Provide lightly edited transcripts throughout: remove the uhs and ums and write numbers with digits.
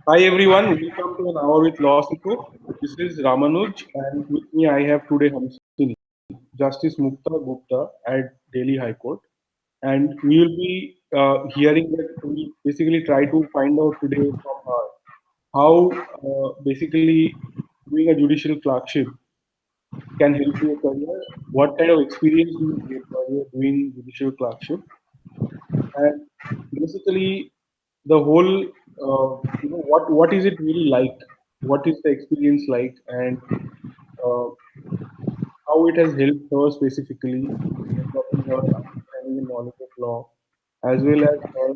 Hi everyone, welcome to An Hour with LawSikho. This is Ramanuj, and with me I have today Hamsini, Justice Mukta Gupta at Delhi High Court. And we will be hearing that we basically try to find out today from her how basically doing a judicial clerkship can help your career. What kind of experience do you get while you're doing judicial clerkship? And basically the whole what is it really like, what is the experience like, and uh, how it has helped her specifically in developing her understanding and knowledge of law, as well as her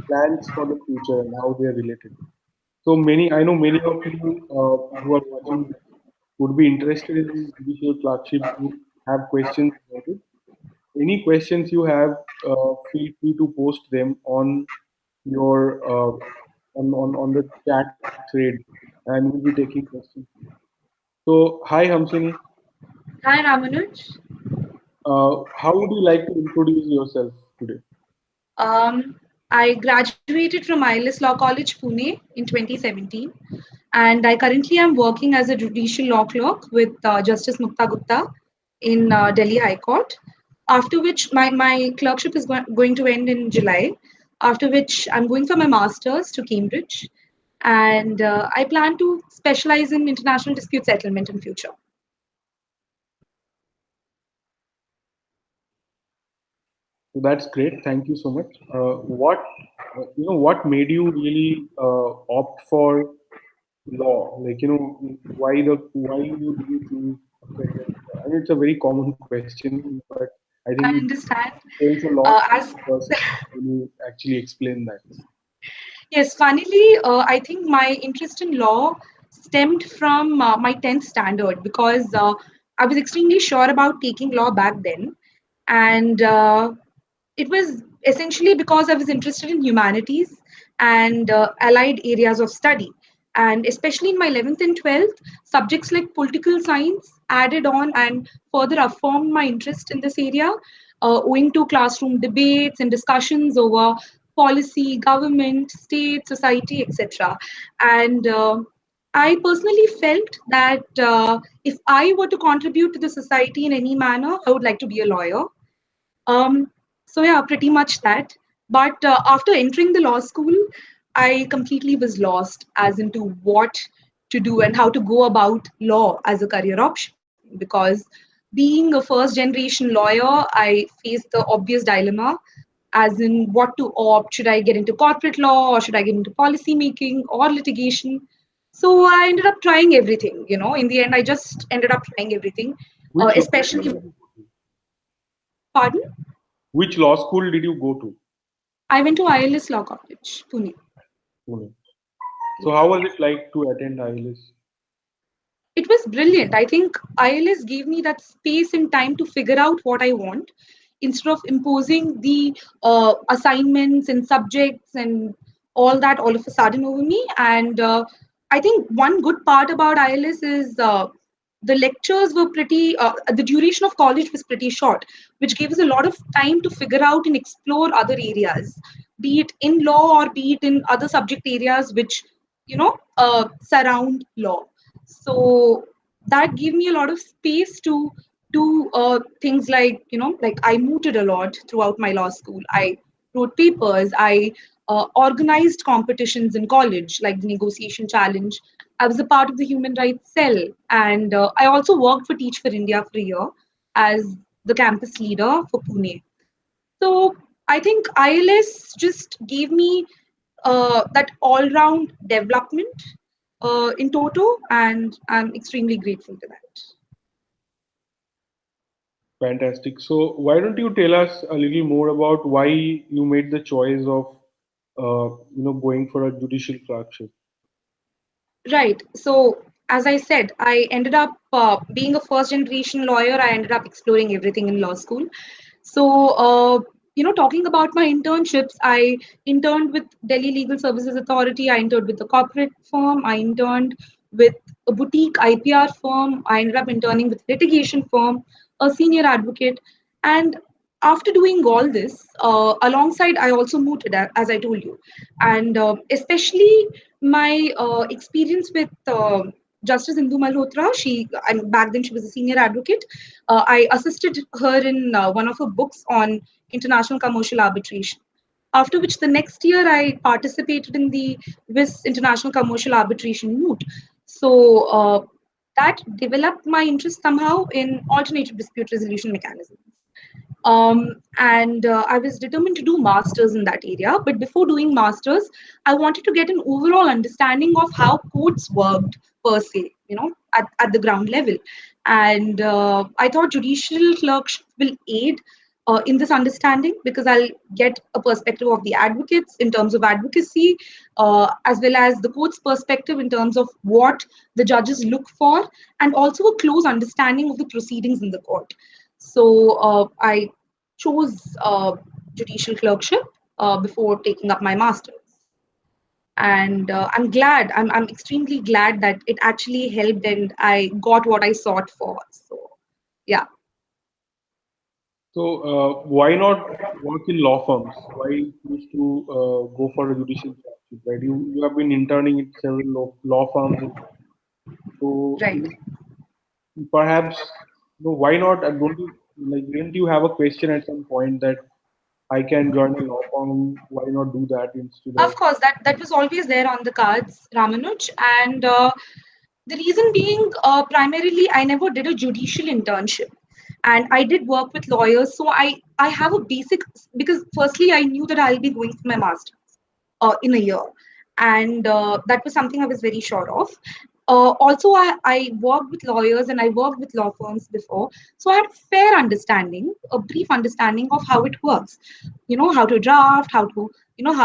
plans for the future and how they are related. So many, I know many of you who are watching this would be interested in judicial clerkship, would have questions about it. Any questions you have, feel free to post them on your on the chat thread, and we'll be taking questions. So, hi Hamsini, Hi Ramanuj. how would you like to introduce yourself today? Um, I graduated from ILS Law College, Pune in 2017, and I currently am working as a judicial law clerk with Justice Mukta Gupta in Delhi High Court. After which, my clerkship is going to end in July. After which, I'm going for my master's to Cambridge, and I plan to specialize in international dispute settlement in future. So that's great. Thank you so much. What what made you really opt for law? Like why did you choose a career? I mean, it's a very common question, but I think it I understand. tells a lot of As person when you actually explain that. Yes, funnily, I think my interest in law stemmed from my 10th standard because I was extremely sure about taking law back then. And it was essentially because I was interested in humanities and allied areas of study. And especially in my 11th and 12th, subjects like political science added on and further affirmed my interest in this area, owing to classroom debates and discussions over policy, government, state, society, etc. And I personally felt that if I were to contribute to the society in any manner, I would like to be a lawyer. um, so yeah, pretty much that. But after entering the law school, I completely was lost as into what to do and how to go about law as a career option. Because being a first generation lawyer, I faced the obvious dilemma as in what to opt. Should I get into corporate law or should I get into policy making or litigation? So I ended up trying everything. In the end, I just ended up trying everything, Which law school especially, did you go to? pardon? Which law school did you go to? I went to ILS Law College, Pune. Pune. So how was it like to attend ILS? It was brilliant. I think ILS gave me that space and time to figure out what I want instead of imposing the assignments and subjects and all that all of a sudden over me. And I think one good part about ILS is the lectures were the duration of college was pretty short, which gave us a lot of time to figure out and explore other areas, be it in law or be it in other subject areas which, surround law. So that gave me a lot of space to do things like, like I mooted a lot throughout my law school. I wrote papers. I organized competitions in college, like the negotiation challenge. I was a part of the human rights cell, and I also worked for Teach for India for a year as the campus leader for Pune. So I think ILS just gave me that all-round development in toto, and I'm extremely grateful to that. Fantastic. So why don't you tell us a little more about why you made the choice of going for a judicial clerkship? Right. So, as I said, I ended up being a first generation lawyer. I ended up exploring everything in law school. So, talking about my internships, I interned with Delhi Legal Services Authority. I interned with a corporate firm. I interned with a boutique IPR firm. I ended up interning with a litigation firm, a senior advocate. And after doing all this, alongside, I also mooted, as I told you, and especially my experience with Justice Indu Malhotra. And back then she was a senior advocate. I assisted her in one of her books on international commercial arbitration. After which, the next year, I participated in the WIS International Commercial Arbitration moot. So that developed my interest somehow in alternative dispute resolution mechanisms. And I was determined to do masters in that area. But before doing masters, I wanted to get an overall understanding of how courts worked per se, at the ground level. And I thought judicial clerkship will aid in this understanding, because I'll get a perspective of the advocates in terms of advocacy, as well as the court's perspective in terms of what the judges look for, and also a close understanding of the proceedings in the court. So I chose judicial clerkship before taking up my master's. And I'm extremely glad that it actually helped and I got what I sought for. So, yeah. So why not work in law firms? Why choose to go for a judicial clerkship? Right? You have been interning in several law firms. So Right. perhaps, why not? Don't you like? Didn't you have a question at some point that I can join a law firm? Why not do that instead Of of? course, that was always there on the cards, Ramanuj. And the reason being, primarily, I never did a judicial internship. And I did work with lawyers. So I have a basic, because firstly, I knew that I'll be going for my master's in a year. And that was something I was very sure of. Also, I worked with lawyers and I worked with law firms before. So I had a fair understanding, a brief understanding of how it works. How to draft, how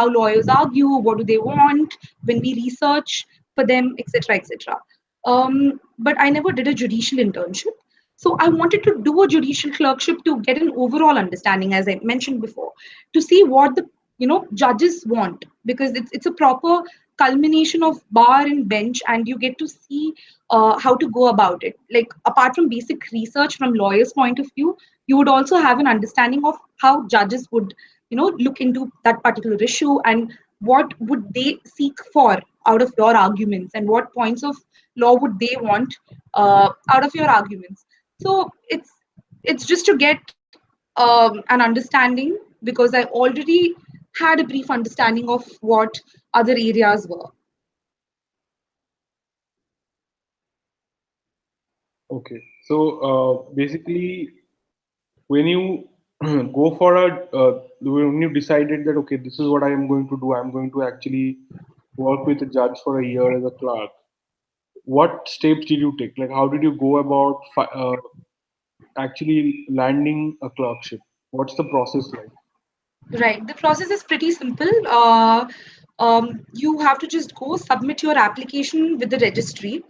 lawyers argue, what do they want when we research for them, etc., etc. But I never did a judicial internship. So I wanted to do a judicial clerkship to get an overall understanding, as I mentioned before, to see what the judges want, because it's a proper culmination of bar and bench, and you get to see how to go about it. Like, apart from basic research from lawyers' point of view, you would also have an understanding of how judges would look into that particular issue, and what would they seek for out of your arguments, and what points of law would they want out of your arguments. So it's just to get an understanding, because I already had a brief understanding of what other areas were. Okay. So basically, when you go for when you decided that okay, this is what I am going to do, I'm going to actually work with a judge for a year as a clerk. What steps did you take? Like, how did you go about actually landing a clerkship? What's the process like? Right. The process is pretty simple. You have to just go submit your application with the registry,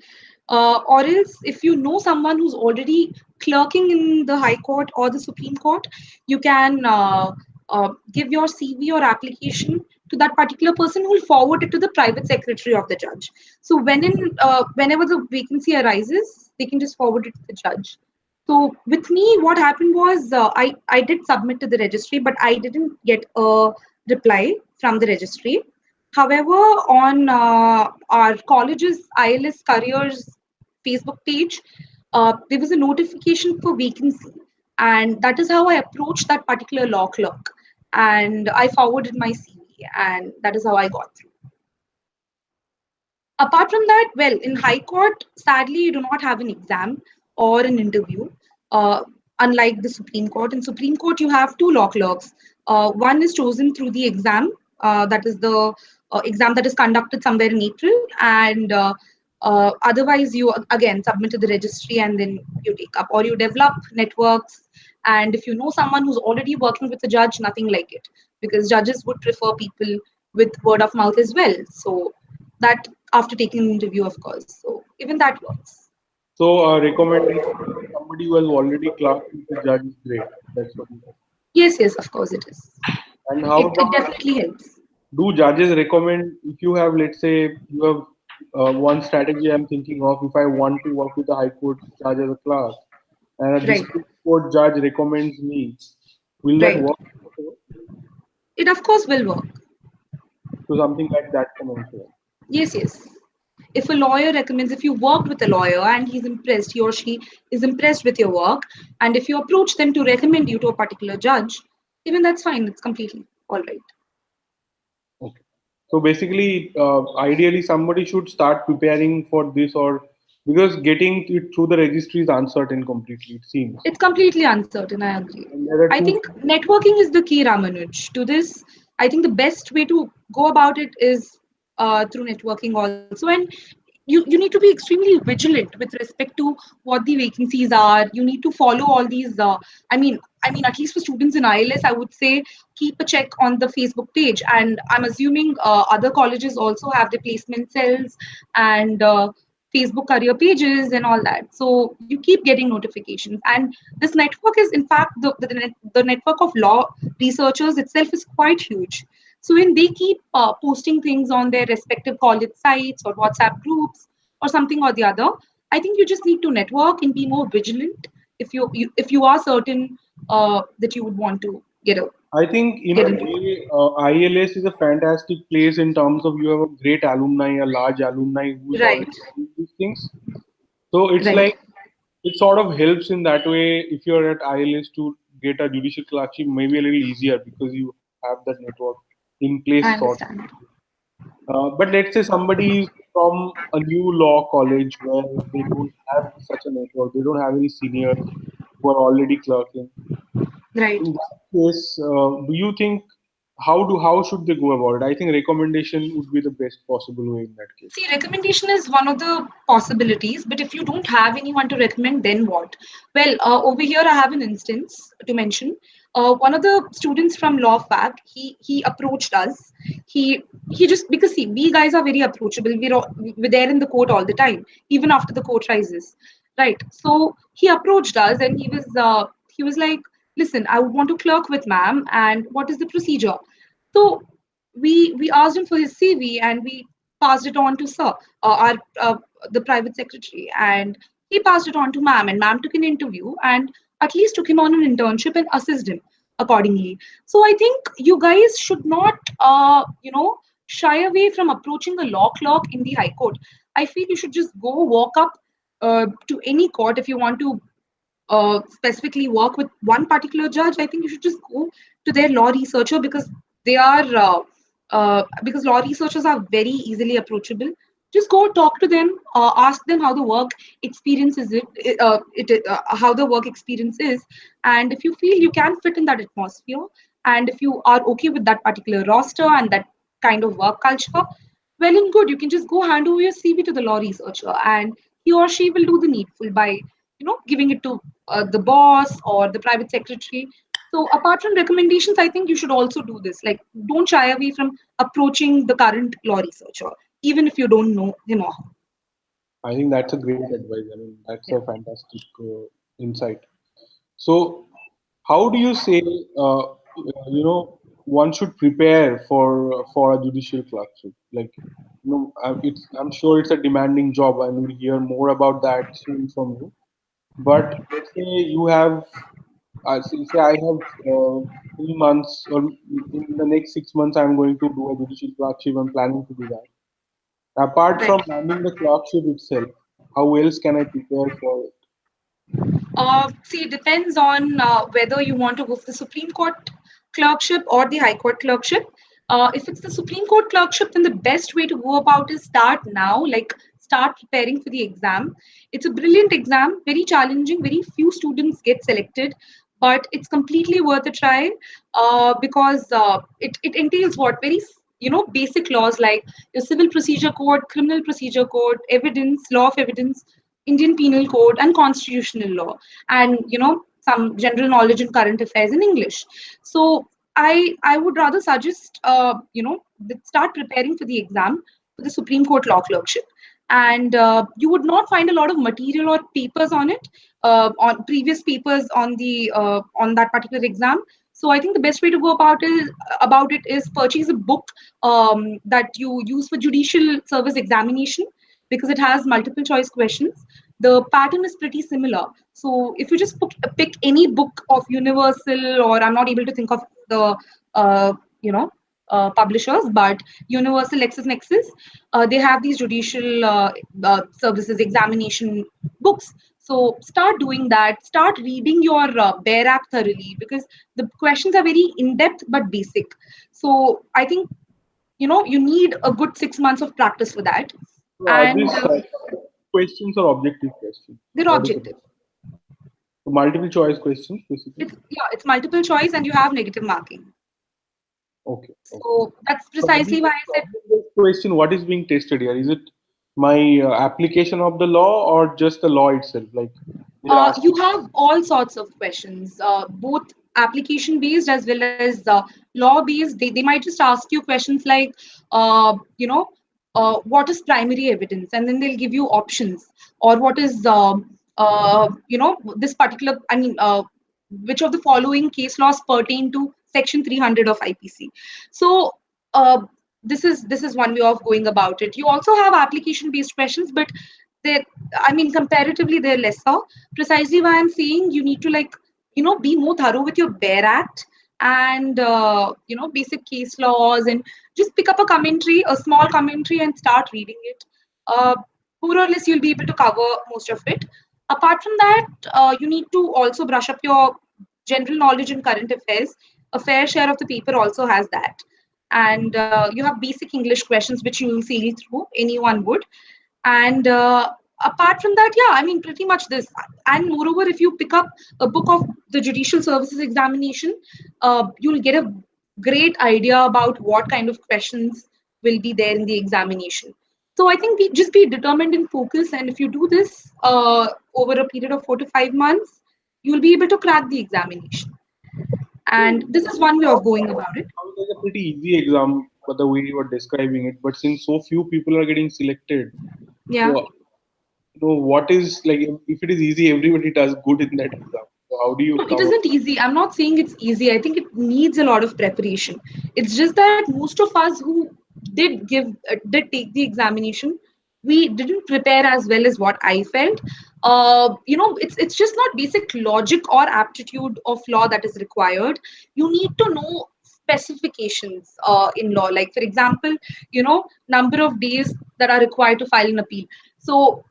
or else if you know someone who's already clerking in the High Court or the Supreme Court, you can give your CV or application to that particular person, who will forward it to the private secretary of the judge. So whenever the vacancy arises, they can just forward it to the judge. So with me, what happened was, I did submit to the registry, but I didn't get a reply from the registry. However, on our college's ILS careers Facebook page, there was a notification for vacancy, and that is how I approached that particular law clerk, and I forwarded my CV, and that is how I got through. Apart from that, well, in High Court, sadly, you do not have an exam or an interview. Uh, Unlike the Supreme Court, in Supreme Court, you have two law clerks. One is chosen through the exam, that is the exam that is conducted somewhere in April, and otherwise, you again submit to the registry and then you take up, or you develop networks. And if you know someone who's already working with a judge, nothing like it, because judges would prefer people with word of mouth as well. So that, after taking an interview, of course. So even that works. So, recommendation from somebody who has already clerked with the judge is great. That's what you said. Yes, yes, of course it is. And It, how it about, definitely helps. do judges recommend if you have, let's say, you have one strategy I'm thinking of, if I want to work with a high court judge as a clerk, and a Right. district court judge recommends me, Will that Right. work? It of course will work. So something like that can also work. Yes, yes. If a lawyer recommends, if you worked with a lawyer and he's impressed, he or she is impressed with your work, and if you approach them to recommend you to a particular judge, even that's fine. It's completely all right. Okay. So basically, ideally, somebody should start preparing for this, or because getting it through the registry is uncertain completely, it seems. It's completely uncertain. I agree. And there are I two. think networking is the key, Ramanuj. To this, I think the best way to go about it is through networking also. And you need to be extremely vigilant with respect to what the vacancies are. You need to follow all these. I mean, at least for students in ILS, I would say keep a check on the Facebook page. And I'm assuming other colleges also have the placement cells and Facebook career pages and all that. So you keep getting notifications. And this network is, in fact, the network of law researchers itself is quite huge. So when they keep posting things on their respective college sites or WhatsApp groups or something or the other, I think you just need to network and be more vigilant if you are certain that you would want to I think in get a into it. way, ILS is a fantastic place in terms of you have a great alumni, a large alumni who is Right, already doing these things. So it's right. like it sort of helps in that way if you're at ILS to get a judicial clerkship maybe a little easier because you have that network in I place sort. understand. But let's say somebody is from a new law college where they don't have such a network, they don't have any seniors who are already clerking. Right. In that case, do you think how should they go about it? I think recommendation would be the best possible way in that case. See, recommendation is one of the possibilities, but if you don't have anyone to recommend, then what? Well, over here I have an instance to mention. One of the students from law fac, he approached us. He just because see, we guys are very approachable. We're there in the court all the time, even after the court rises, right? So he approached us and he was like, "Listen, I would want to clerk with ma'am, and what is the procedure?" So we asked him for his CV and we passed it on to sir, our the private secretary, and he passed it on to ma'am, and ma'am took an interview and at least took him on an internship and assisted him accordingly. So I think you guys should not, shy away from approaching a law clerk in the High Court. I feel you should just go walk up to any court if you want to specifically work with one particular judge. I think you should just go to their law researcher they are because law researchers are very easily approachable. Just go talk to them, ask them how the work experience is how the work experience is, and if you feel you can fit in that atmosphere, and if you are okay with that particular roster and that kind of work culture, well and good. You can just go hand over your CV to the law researcher, and he or she will do the needful by giving it to the boss or the private secretary. So apart from recommendations, I think you should also do this. Like, don't shy away from approaching the current law researcher, even if you don't know him or her. I think that's a great advice. I mean, that's Yeah. a fantastic insight. So, how do you say, one should prepare for a judicial clerkship? Like, I'm sure it's a demanding job, and we'll hear more about that soon from you. But let's say you have, say I have 3 months, or in the next 6 months, I'm going to do a judicial clerkship. I'm planning to do that. Apart Right. from landing the clerkship itself, how else can I prepare for it? See, it depends on whether you want to go for the Supreme Court clerkship or the High Court clerkship. If it's the Supreme Court clerkship, then the best way to go about is start now, like start preparing for the exam. It's a brilliant exam, very challenging, very few students get selected, but it's completely worth a try because it entails what very basic laws like your civil procedure code, criminal procedure code, evidence, law of evidence, Indian Penal Code, and constitutional law, and some general knowledge in current affairs in English. So I would rather suggest start preparing for the exam for the Supreme Court law clerkship, and you would not find a lot of material or papers on it, on previous papers on that particular exam. So I think the best way to go about it is purchase a book that you use for judicial service examination, because it has multiple choice questions. the pattern is pretty similar. So if you just pick any book of Universal, or I'm not able to think of the uh, you know publishers, but Universal, LexisNexis, they have these judicial services examination books. So start doing that. Start reading your Bear Act thoroughly, because the questions are very in depth but basic. So I think you need a good 6 months of practice for that. So are And these questions or objective questions? they're What is it? objective. So multiple choice questions, basically. It's multiple choice and you have negative marking. Okay, okay. So that's So when you precisely say why I said object-based question, what is being tested here? Is it my application of the law or just the law itself? Like they're you asking. have all sorts of questions, both application based as well as law based. They might just ask you questions like, uh, you know, what is primary evidence? And then they'll give you options. Or what is, this particular, which of the following case laws pertain to Section 300 of IPC? So, uh, this is one way of going about it. You also have application based questions, but they comparatively they're lesser. Precisely why I'm saying you need to be more thorough with your Bear Act and basic case laws, and just pick up a commentary, a small commentary, and start reading it. Uh, More or less, you'll be able to cover most of it. Apart from that, you need to also brush up your general knowledge in current affairs. A fair share of the paper also has that. And you have basic English questions which you will sail through, anyone would. And apart from that, yeah, pretty much this. And moreover, if you pick up a book of the Judicial Services Examination, you'll get a great idea about what kind of questions will be there in the examination. So I think just be determined and focused. And if you do this over a period of 4 to 5 months, you'll be able to crack the examination. And this is one way of going about it. Sounds like a pretty easy exam, but the way you were describing it. But since so few people are getting selected, Yeah. so what is like if it is easy, everybody does good in that exam. So how do you No, it cover? isn't easy. I'm not saying it's easy. I think it needs a lot of preparation. It's just that most of us who did take the examination, we didn't prepare as well as what I felt. It's just not basic logic or aptitude of law that is required. You need to know specifications in law. Like for example, number of days that are required to file an appeal. So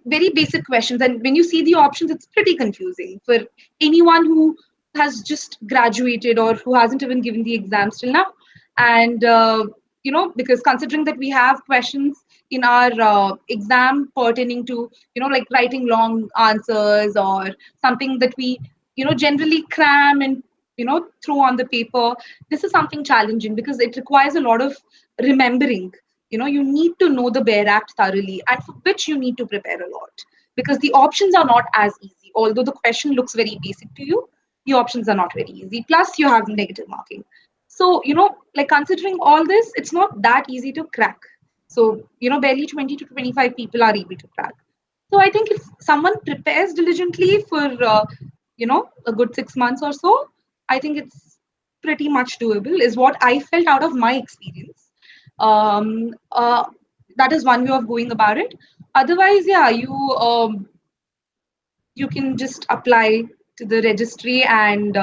very basic questions, and when you see the options, it's pretty confusing for anyone who has just graduated or who hasn't even given the exams till now. And because considering that we have questions in our exam pertaining to like writing long answers, or something that we generally cram and throw on the paper, this is something challenging because it requires a lot of remembering. You need to know the Bear Act thoroughly, and for which you need to prepare a lot, because the options are not as easy. Although the question looks very basic to you, the options are not very easy. Plus, you have negative marking. So, like considering all this, it's not that easy to crack. So, barely 20 to 25 people are able to crack. So, I think if someone prepares diligently for, a good 6 months or so, I think it's pretty much doable, is what I felt out of my experience. Um, uh, that is one way of going about it. Otherwise, yeah, you can just apply to the registry, and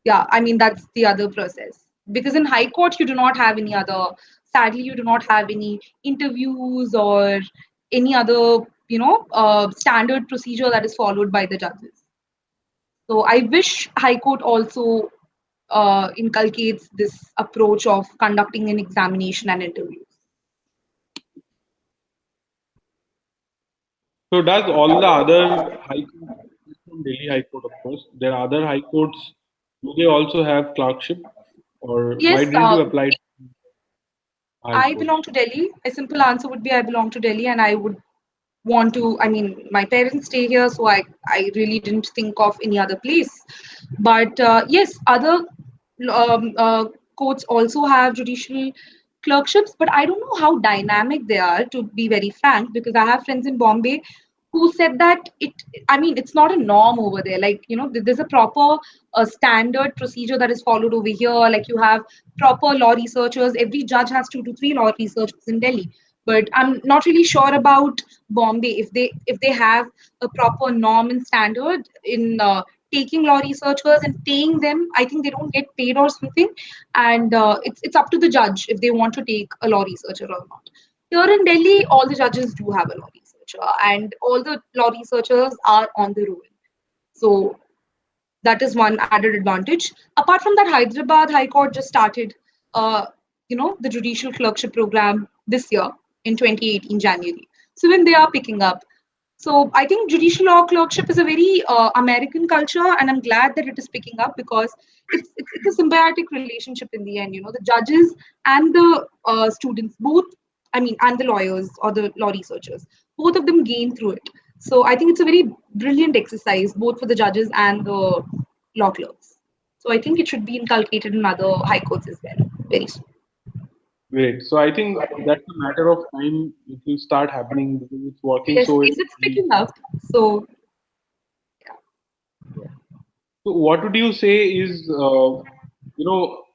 yeah, that's the other process, because in high court you do not have any other, sadly you do not have any interviews or any other standard procedure that is followed by the judges. So I wish high court also inculcates this approach of conducting an examination and interviews. So does all the other high courts, from Delhi High Court, of course, there are other high courts, do they also have clerkship, or why Yes, didn't you apply to High I Court? belong to Delhi. A simple answer would be I belong to Delhi, and I would want to. My parents stay here, so I really didn't think of any other place. But yes, other um, courts also have judicial clerkships, but I don't know how dynamic they are, to be very frank, because I have friends in Bombay who said that it's not a norm over there. Like, there's a proper standard procedure that is followed over here. Like, you have proper law researchers. Every judge has 2 to 3 law researchers in Delhi. But I'm not really sure about Bombay if they have a proper norm and standard in taking law researchers and paying them. I think they don't get paid or something, and it's up to the judge if they want to take a law researcher or not. Here in Delhi, all the judges do have a law researcher, and all the law researchers are on the roll. So that is one added advantage. Apart from that, Hyderabad High Court just started, uh, the Judicial Clerkship program this year in 2018 January. So when they are picking up. So I think judicial law clerkship is a very American culture, and I'm glad that it is picking up because it's a symbiotic relationship in the end. The judges and the students both, I mean, and the lawyers or the law researchers, both of them gain through it. So I think it's a very brilliant exercise both for the judges and the law clerks. So I think it should be inculcated in other high courts as well very soon. Great. So I think that's a matter of time it will start happening because it's working Yes, so it's picking up. So So what would you say is,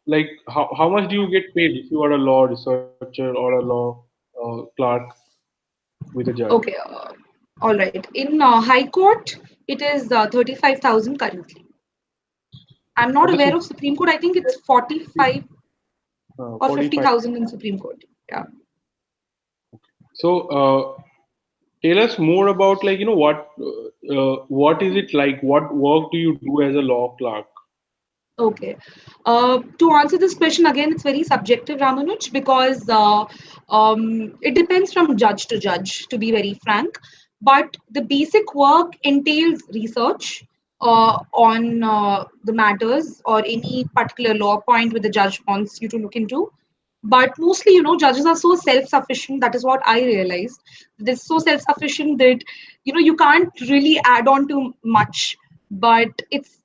like how much do you get paid if you are a law researcher or a law clerk with a judge? okay, all right. In High Court, it is 35,000 currently. I'm not What is aware of Supreme Court. I think it's 45 or 45? 50,000 in Supreme Court. Yeah. So tell us more about like what is it like? What work do you do as a law clerk? Okay. To answer this question again, it's very subjective, Ramanuj, because it depends from judge to judge, to be very frank. But the basic work entails research on the matters or any particular law point which the judge wants you to look into. But mostly, judges are so self-sufficient. That is what I realized. They're so self-sufficient that, you can't really add on to much. But it's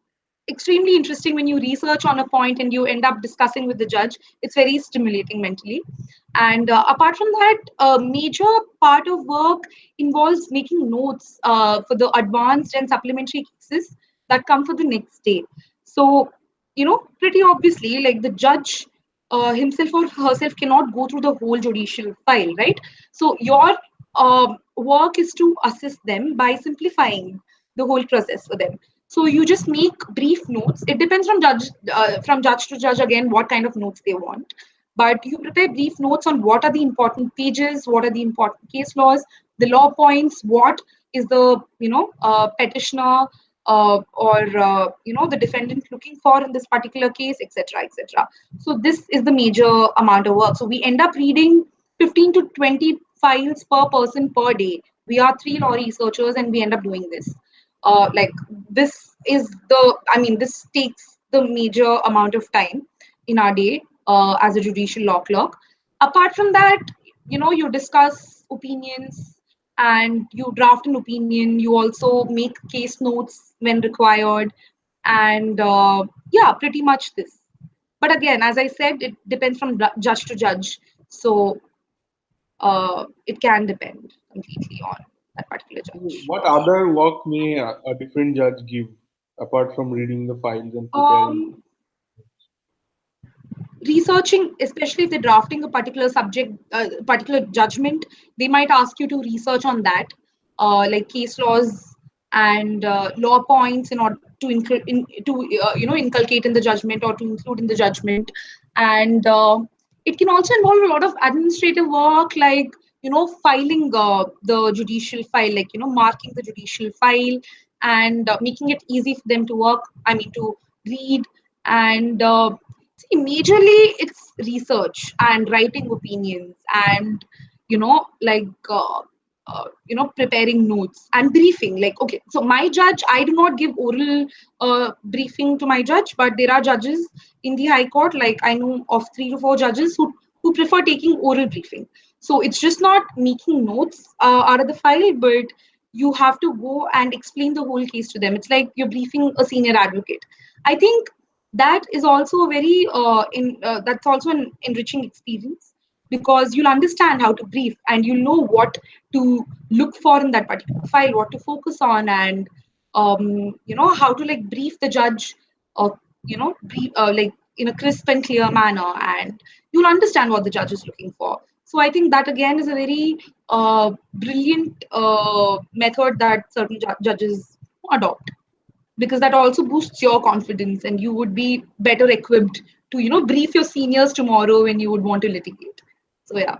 extremely interesting when you research on a point and you end up discussing with the judge. It's very stimulating mentally. And apart from that, a major part of work involves making notes for the advanced and supplementary cases that come for the next day. So, pretty obviously, like the judge himself or herself cannot go through the whole judicial file, right? So, your work is to assist them by simplifying the whole process for them. So you just make brief notes. It depends from judge to judge again what kind of notes they want. But you prepare brief notes on what are the important pages, what are the important case laws, the law points, what is the petitioner or the defendant looking for in this particular case, etc., etc. So this is the major amount of work. So we end up reading 15 to 20 files per person per day. We are three law researchers and we end up doing this. Like this is this takes the major amount of time in our day as a judicial law clerk. Apart from that, you discuss opinions and you draft an opinion. You also make case notes when required, and yeah, pretty much this. But again, as I said, it depends from judge to judge. So it can depend completely on that particular judge. What other work may a different judge give apart from reading the files and preparing? Um, Researching, especially if they're drafting a particular subject, particular judgment, they might ask you to research on that, like case laws and law points in order to inculcate in the judgment or to include in the judgment. And it can also involve a lot of administrative work, like filing the judicial file, like marking the judicial file and making it easy for them to work. I mean to read and. See, majorly it's research and writing opinions and like preparing notes and briefing. Like okay, so my judge, I do not give oral briefing to my judge, but there are judges in the High Court. Like I know of 3 to 4 judges who prefer taking oral briefing. So it's just not making notes out of the file, but you have to go and explain the whole case to them. It's like you're briefing a senior advocate. I think that is also a very that's also an enriching experience because you'll understand how to brief and you'll know what to look for in that particular file, what to focus on, and how to like brief the judge or brief, like in a crisp and clear manner, and you'll understand what the judge is looking for. So I think that again is a very brilliant method that certain judges adopt, because that also boosts your confidence and you would be better equipped to brief your seniors tomorrow when you would want to litigate. So yeah.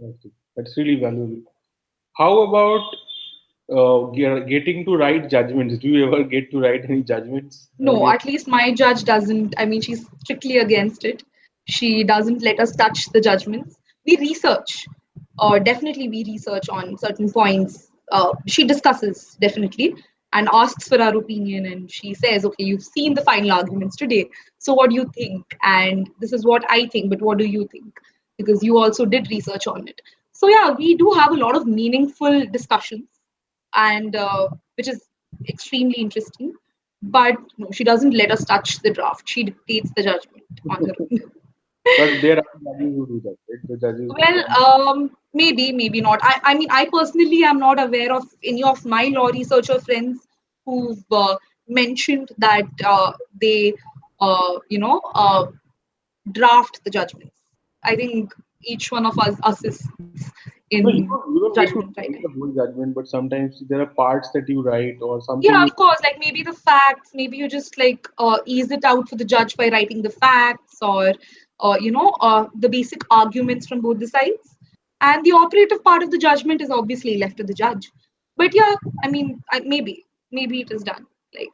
Okay. That's really valuable. How about getting to write judgments? Do you ever get to write any judgments? No, at least my judge doesn't. I mean, she's strictly against it. She doesn't let us touch the judgments. We research, or definitely we research on certain points. She discusses definitely and asks for our opinion, and she says, "Okay, you've seen the final arguments today. So what do you think? And this is what I think. But what do you think? Because you also did research on it." So yeah, we do have a lot of meaningful discussions, and which is extremely interesting. But no, she doesn't let us touch the draft. She dictates the judgment on her own. But there are judges who do that, right? The judges who Well, come. maybe, maybe not. I mean, I personally am not aware of any of my law researcher friends who've mentioned that they, draft the judgments. I think each one of us assists No, in you don't get to judgment write writing. the whole judgment, but sometimes there are parts that you write or something Yeah, you. of course. Like maybe the facts, maybe you just like ease it out for the judge by writing the facts, or the basic arguments from both the sides. And the operative part of the judgment is obviously left to the judge. But yeah, I mean, maybe it is done. Like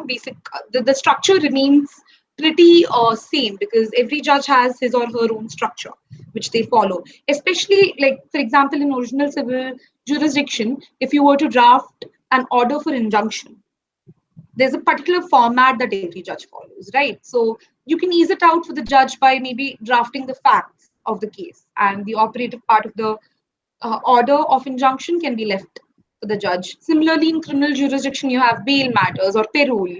basic the structure remains pretty same, because every judge has his or her own structure which they follow. Especially like for example in original civil jurisdiction, if you were to draft an order for injunction, there's a particular format that every judge follows, right? So you can ease it out for the judge by maybe drafting the facts of the case, and the operative part of the order of injunction can be left for the judge. Similarly, in criminal jurisdiction, you have bail matters or parole,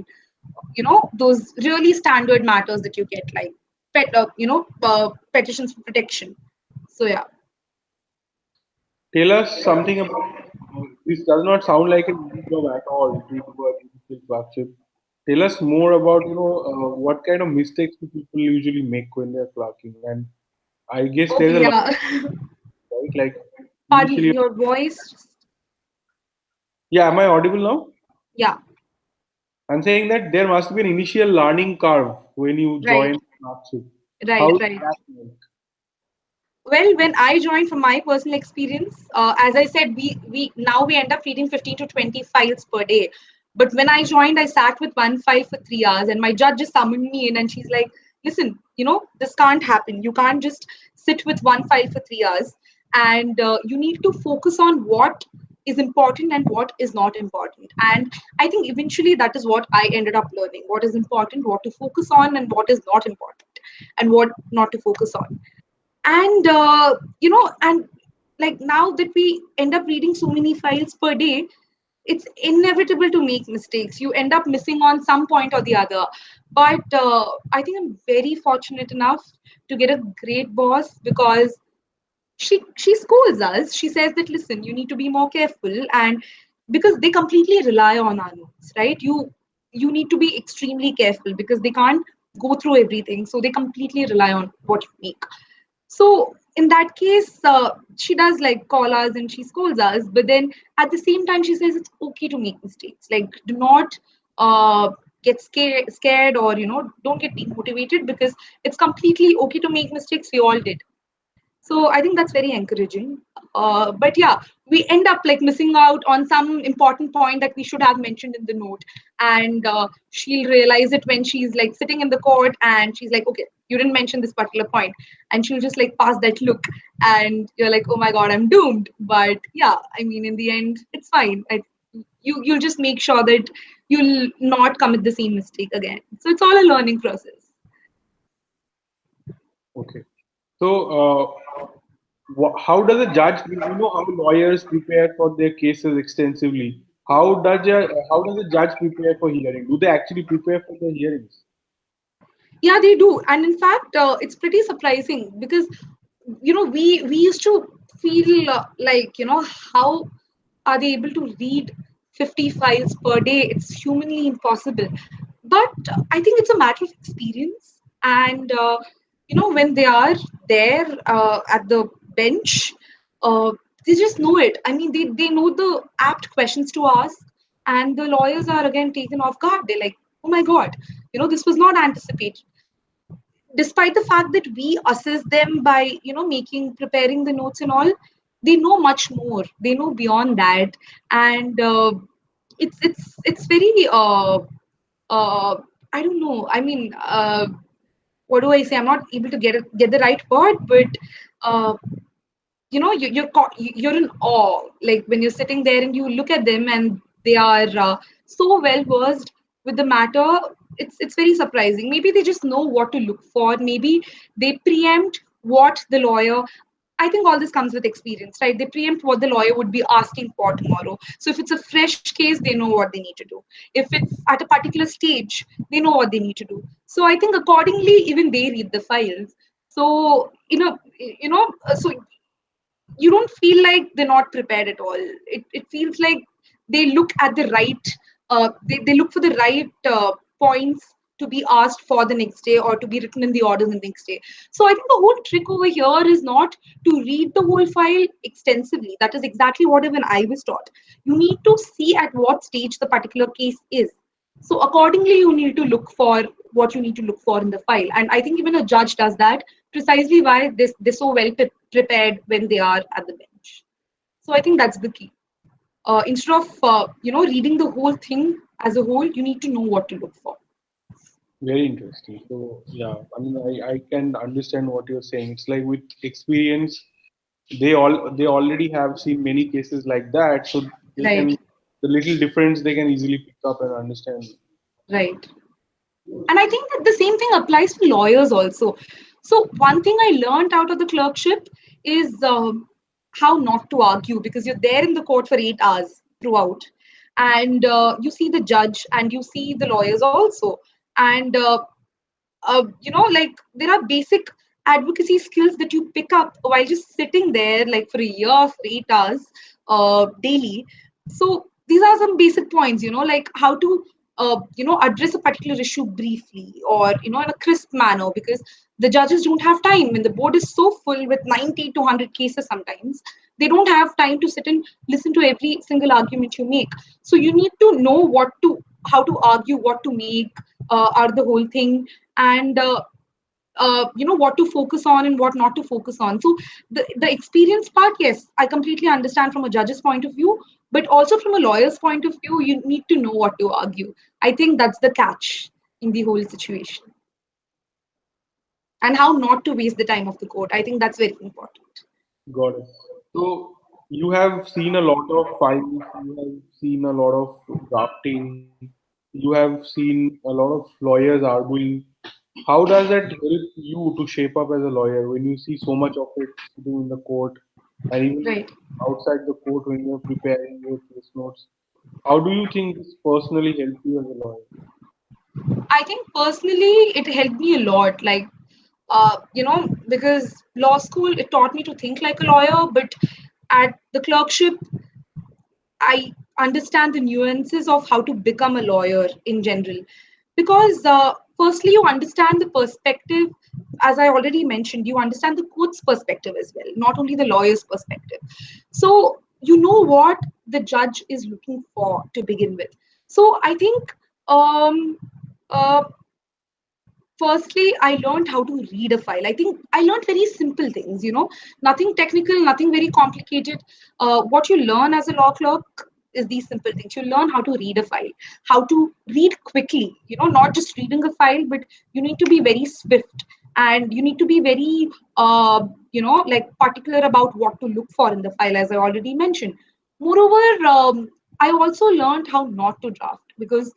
those really standard matters that you get, like petitions for protection. So yeah. Tell us something about this. Does not sound like an easy job at all to do a judicial clerkship. Tell us more about what kind of mistakes do people usually make when they're clerking, and I guess there's Okay, a lot, yeah. right? Like Pardon me, initially, your voice. yeah. Am I audible now? Yeah, I'm saying that there must be an initial learning curve when you right, join clerkship. How right, is right. that work? Well, when I joined, from my personal experience, as I said, we end up reading 15 to 20 files per day. But when I joined, I sat with one file for 3 hours, and my judge just summoned me in, and she's like, "Listen, this can't happen. You can't just sit with one file for 3 hours, and you need to focus on what is important and what is not important." And I think eventually that is what I ended up learning: what is important, what to focus on, and what is not important, and what not to focus on. And and like now that we end up reading so many files per day, it's inevitable to make mistakes. You end up missing on some point or the other. But I think I'm very fortunate enough to get a great boss, because she scolds us. She says that, listen, you need to be more careful, and because they completely rely on our notes, right? You need to be extremely careful because they can't go through everything, so they completely rely on what you make. So in that case, she does like call us and she scolds us, but then at the same time, she says it's okay to make mistakes. Like, do not get scared, or don't get demotivated, because it's completely okay to make mistakes. We all did. So I think that's very encouraging. But yeah, we end up like missing out on some important point that we should have mentioned in the note. And she'll realize it when she's like sitting in the court and she's like, okay, you didn't mention this particular point. And she'll just like pass that look. And you're like, oh my God, I'm doomed. But yeah, I mean, in the end, it's fine. You'll just make sure that you'll not commit the same mistake again. So it's all a learning process. Okay. So, how does a judge, how lawyers prepare for their cases extensively? How does a judge prepare for hearing? Do they actually prepare for the hearings? Yeah, they do. And in fact, it's pretty surprising, because we used to feel like, how are they able to read 50 files per day? It's humanly impossible. But I think it's a matter of experience. And when they are there at the bench, uh, they just know it. I mean, they know the apt questions to ask, and the lawyers are again taken off guard. They're like, oh my God, this was not anticipated. Despite the fact that we assess them by, making, preparing the notes and all, they know much more. They know beyond that. And it's very, uh, I don't know. I mean, what do I say? I'm not able to get the right word, but uh, you're in awe, like when you're sitting there and you look at them and they are so well versed with the matter. It's very surprising. Maybe they just know what to look for. Maybe they preempt what the lawyer, I think all this comes with experience, right? They preempt what the lawyer would be asking for tomorrow. So if it's a fresh case, they know what they need to do. If it's at a particular stage, they know what they need to do. So I think accordingly, even they read the files. So so you don't feel like they're not prepared at all. It feels like they look at the right, they look for the right points to be asked for the next day or to be written in the order the next day. So I think the whole trick over here is not to read the whole file extensively. That is exactly what even I was taught. You need to see at what stage the particular case is. So accordingly, you need to look for what you need to look for in the file. And I think even a judge does that, precisely why they're so well prepared when they are at the bench. So I think that's the key. Instead of reading the whole thing as a whole, you need to know what to look for. Very interesting. So yeah, I mean, I can understand what you're saying. It's like with experience, they already have seen many cases like that, so they can, Right, the little difference they can easily pick up and understand. right. And I think that the same thing applies to lawyers also. So one thing I learned out of the clerkship is how not to argue, because you're there in the court for 8 hours throughout, and you see the judge and you see the lawyers also, and like there are basic advocacy skills that you pick up while just sitting there like for a year for 8 hours daily. So these are some basic points, like how to address a particular issue briefly or in a crisp manner, because the judges don't have time when the board is so full with 90 to 100 cases. Sometimes they don't have time to sit and listen to every single argument you make. So you need to know how to argue, what to make out of the whole thing, and what to focus on and what not to focus on. So the experience part, yes, I completely understand from a judge's point of view, but also from a lawyer's point of view, you need to know what to argue. I think that's the catch in the whole situation, and how not to waste the time of the court. I think that's very important. Got it. So you have seen a lot of files, you have seen a lot of drafting, you have seen a lot of lawyers arguing. How does that help you to shape up as a lawyer when you see so much of it sitting in the court and even Right. outside the court when you're preparing your case notes? How do you think this personally helps you as a lawyer? I think personally it helped me a lot, like because law school, it taught me to think like a lawyer, but at the clerkship I understand the nuances of how to become a lawyer in general. Because firstly, you understand the perspective, as I already mentioned, you understand the court's perspective as well, not only the lawyer's perspective. So you know what the judge is looking for to begin with. So I think um, uh, firstly I learned how to read a file. I think I learned very simple things, nothing technical, nothing very complicated. What you learn as a law clerk is these simple things. You learn how to read a file, how to read quickly, not just reading a file, but you need to be very swift, and you need to be very like particular about what to look for in the file, as I already mentioned. Moreover, I also learned how not to draft, because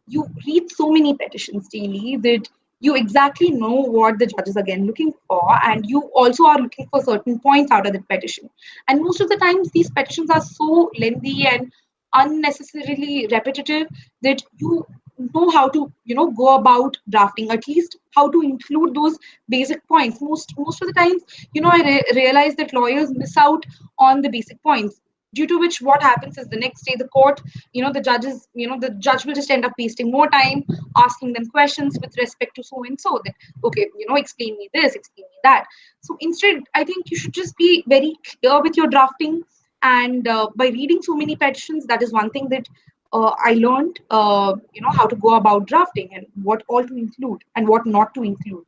you read so many petitions daily that you exactly know what the judge is again looking for, and you also are looking for certain points out of the petition. And most of the times these petitions are so lengthy and unnecessarily repetitive that you know how to go about drafting, at least how to include those basic points. Most of the times, I realize that lawyers miss out on the basic points. due to which what happens is the next day the court, the judge will just end up wasting more time asking them questions with respect to so and so, that okay, explain me this, explain me that. So instead, I think you should just be very clear with your drafting. And by reading so many petitions, that is one thing that I learned, how to go about drafting and what all to include and what not to include.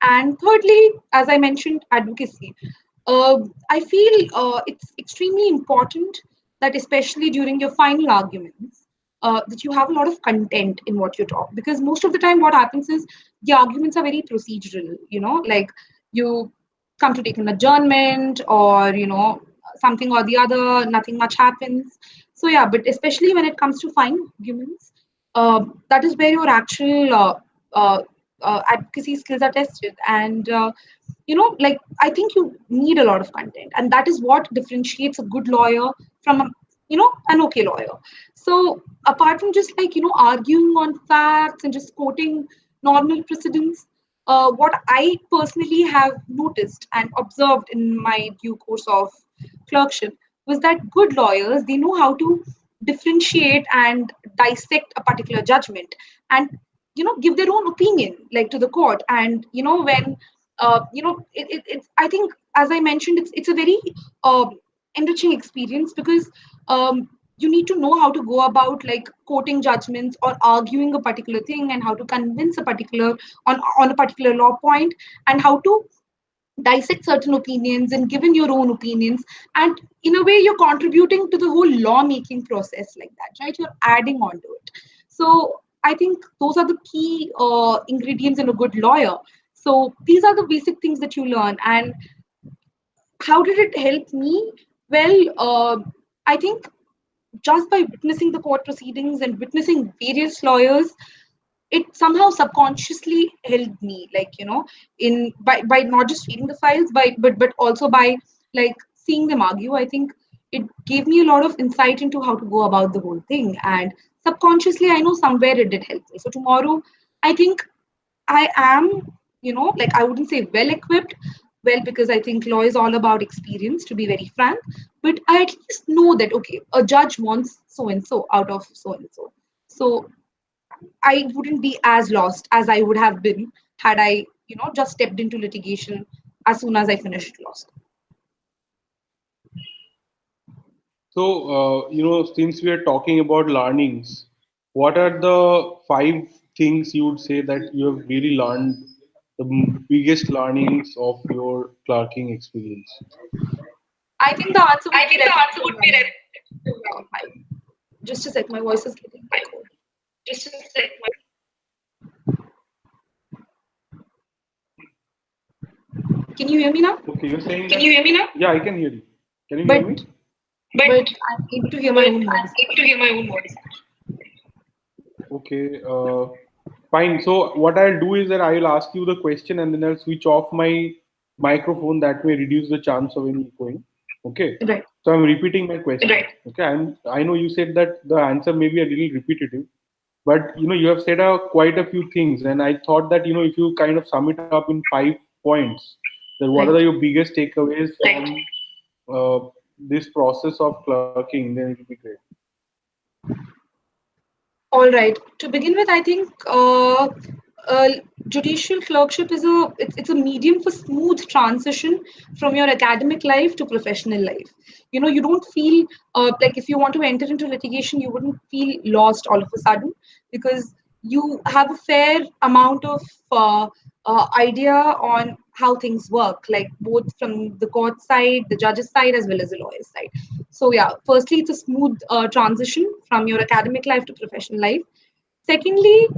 And thirdly, as I mentioned, advocacy. I feel it's extremely important that, especially during your final arguments, that you have a lot of content in what you talk. Because most of the time, what happens is the arguments are very procedural. Like you come to take an adjournment, or something or the other, nothing much happens. So yeah, but especially when it comes to final arguments, that is where your actual uh, advocacy skills are tested. And like, I think you need a lot of content, and that is what differentiates a good lawyer from an okay lawyer. So apart from just like arguing on facts and just quoting normal precedents, what I personally have noticed and observed in my due course of clerkship was that good lawyers, they know how to differentiate and dissect a particular judgment, and give their own opinion, like, to the court. And when it's, I think, as I mentioned, it's a very enriching experience, because you need to know how to go about, like, quoting judgments or arguing a particular thing, and how to convince a particular on a particular law point, and how to dissect certain opinions and given your own opinions. And in a way, you're contributing to the whole lawmaking process, like that, right? You're adding on to it. So I think those are the key ingredients in a good lawyer. So these are the basic things that you learn. And how did it help me? Well, I think just by witnessing the court proceedings and witnessing various lawyers, it somehow subconsciously helped me, like, in by not just reading the files, but also by, like, seeing them argue. I think it gave me a lot of insight into how to go about the whole thing, and subconsciously, I know somewhere it did help me. So tomorrow, I think I am, like, I wouldn't say well equipped, well, because I think law is all about experience, to be very frank. But I at least know that, okay, a judge wants so and so out of so and so. So I wouldn't be as lost as I would have been had I, just stepped into litigation as soon as I finished law school. So, since we are talking about learnings, what are the 5 things you would say that you have really learned, the biggest learnings of your clerking experience? I think the answer I would be think the answer would be just a sec, my voice is getting echoed. just a sec. Can you hear me now? Okay, you're saying Can that. you hear me now? Yeah, I can hear you. Can you But hear me? but I'm able to hear my own I'm voice. able to hear my own voice. Okay, fine. So what I'll do is that I will ask you the question and then I'll switch off my microphone. That may reduce the chance of any echoing. Okay. Right. So I'm repeating my question. Right. Okay. I know you said that the answer may be a little repetitive, but you have said quite a few things, and I thought that if you kind of sum it up in 5 points, then what are Right. your biggest takeaways from this process of clerking? Then it will be great. All right. To begin with, I think uh, judicial clerkship is it's a medium for smooth transition from your academic life to professional life. You don't feel like, if you want to enter into litigation, you wouldn't feel lost all of a sudden, because you have a fair amount of idea on how things work, like both from the court side, the judge's side, as well as the lawyer's side. So yeah, firstly, it's a smooth transition from your academic life to professional life. Secondly,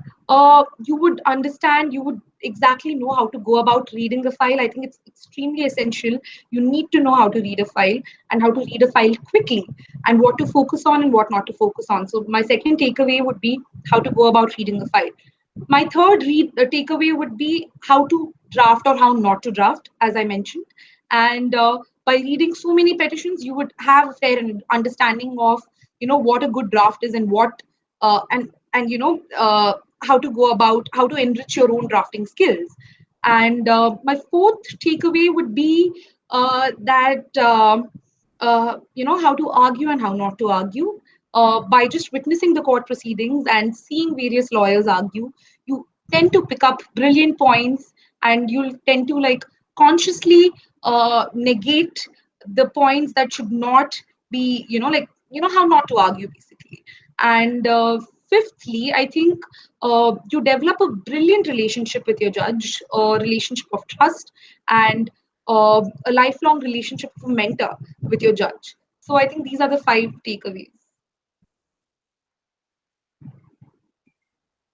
you would understand, you would exactly know how to go about reading the file. I think it's extremely essential. You need to know how to read a file, and how to read a file quickly, and what to focus on and what not to focus on. So my second takeaway would be how to go about reading the file. My third takeaway would be how to draft or how not to draft, as I mentioned. And by reading so many petitions, you would have a fair understanding of what a good draft is, and what and how to go about, how to enrich your own drafting skills. And my fourth takeaway would be that how to argue and how not to argue. By just witnessing the court proceedings and seeing various lawyers argue, you tend to pick up brilliant points, and you'll tend to like consciously negate the points that should not be, how not to argue basically. And fifthly, I think you develop a brilliant relationship with your judge, a relationship of trust, and a lifelong relationship of a mentor with your judge. So I think these are the 5 takeaways.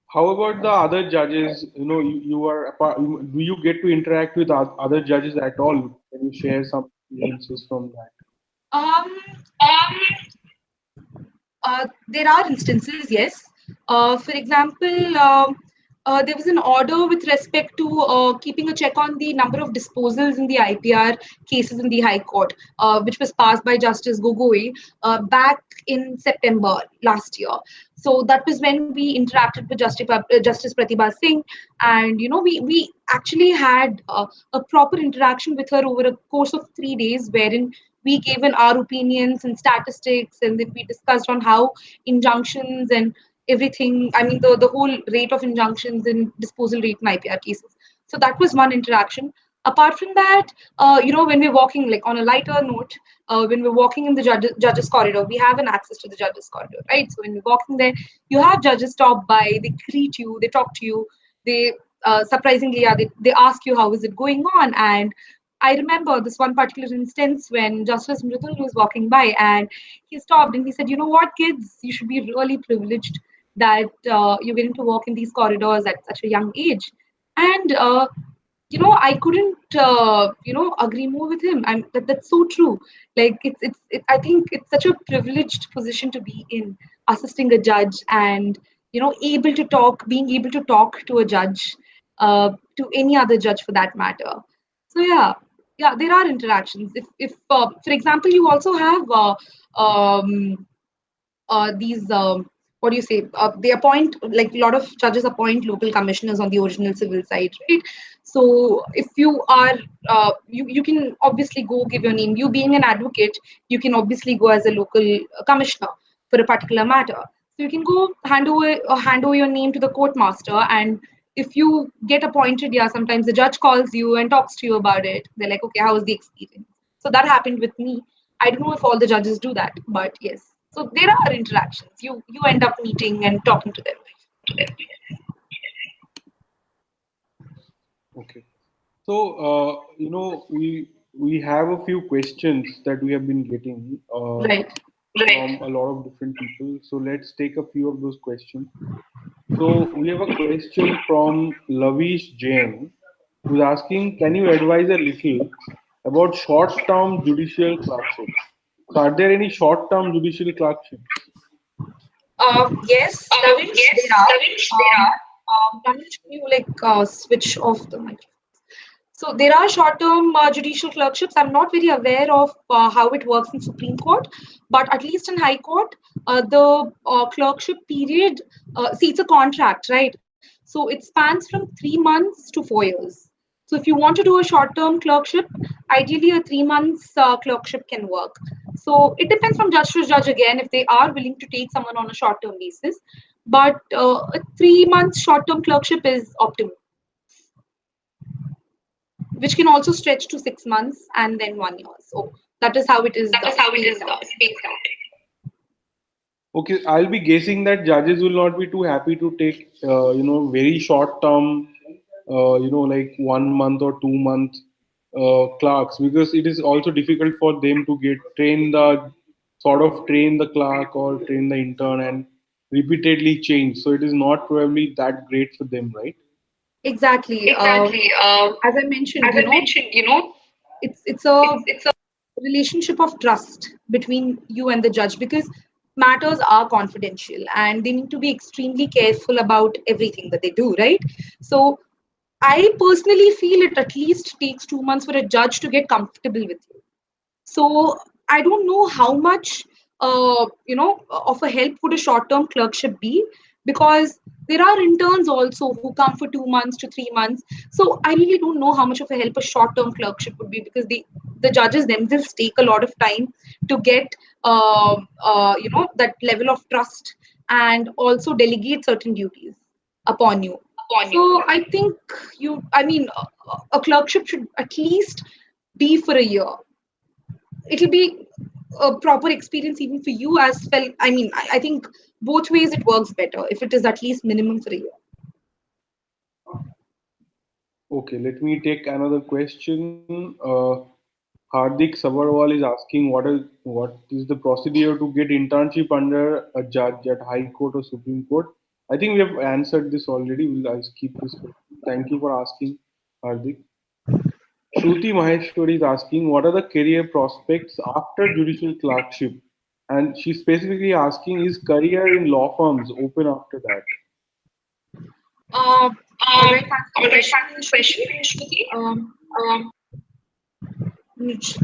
How about the other judges? You are do you get to interact with other judges at all? Can you share some experiences from that? Um, Um, there are instances, yes. For example, there was an order with respect to keeping a check on the number of disposals in the IPR cases in the High Court, which was passed by Justice Gogoi back in September last year. So that was when we interacted with Justice Pratibha Singh, and we actually had a proper interaction with her over a course of 3 days, wherein we gave in our opinions and statistics, and then we discussed on how injunctions and everything, I mean, the whole rate of injunctions and disposal rate in IPR cases. So that was one interaction. Apart from that, when we're walking, like on a lighter note, when we're walking in the judges corridor, we have an access to the judges corridor, right? So when we're walking there, you have judges stop by, they greet you, they talk to you, they surprisingly, yeah, they ask you how is it going on. And I remember this one particular instance when Justice Mridul was walking by, and he stopped and he said, "You know what, kids, you should be really privileged that you're getting to walk in these corridors at such a young age." And I couldn't agree more with him. That's so true. Like I think it's such a privileged position to be in, assisting a judge, and being able to talk to a judge, to any other judge for that matter. So yeah, there are interactions. If for example, you also have these what do you say, they appoint, like a lot of judges appoint local commissioners on the original civil side, right? So if you are you can obviously go give your name. You being an advocate, you can obviously go as a local commissioner for a particular matter. So you can go hand over your name to the court master, and if you get appointed, yeah, sometimes the judge calls you and talks to you about it. They're like, okay, how was the experience? So that happened with me. I don't know if all the judges do that, but yes. So there are interactions. You end up meeting and talking to them. Okay. So, we have a few questions that we have been getting Right. from a lot of different people. So let's take a few of those questions. So we have a question from Lavish Jain, who's asking, can you advise a little about short-term judicial clerkships? So are there any short-term judicial clerkships? Yes, Lavish, yes, there are. Lavish, there are. Lavish, can you switch off the mic? So there are short-term judicial clerkships. I'm not very aware of how it works in Supreme Court, but at least in High Court, the clerkship period, see, it's a contract, right? So it spans from 3 months to 4 years. So if you want to do a short-term clerkship, ideally a 3 months clerkship can work. So it depends from judge to judge again if they are willing to take someone on a short-term basis. But a 3 months short-term clerkship is optimal, which can also stretch to 6 months and then 1 year. So that is how it is That is how it is spaced out. spaced out. Okay, I'll be guessing that judges will not be too happy to take, very short term, like 1 month or 2 month clerks, because it is also difficult for them to train the clerk or train the intern and repeatedly change. So it is not probably that great for them, right? Exactly. Exactly. As I mentioned, As I mentioned, it's a it's a relationship of trust between you and the judge, because matters are confidential and they need to be extremely careful about everything that they do, right? So I personally feel it at least takes 2 months for a judge to get comfortable with you. So I don't know how much of a help would a short-term clerkship be, because there are interns also who come for 2 months to 3 months. So I really don't know how much of a help a short-term clerkship would be, because the judges themselves take a lot of time to get that level of trust and also delegate certain duties upon you. So I think a clerkship should at least be for a year. It'll be a proper experience even for you as well. I think both ways it works better if it is at least minimum for a year. Okay, let me take another question. Hardik Sabarwal is asking what is the procedure to get internship under a judge at High Court or Supreme Court? I think we have answered this already. I'll skip this question. Thank you for asking, Hardik. Shruti Maheshwari is asking what are the career prospects after judicial clerkship? And she's specifically asking is career in law firms open after that? Uh, all right, thanks for the All right, question, thanks for the Shruti. question, Shruti. Um, Um, Niche.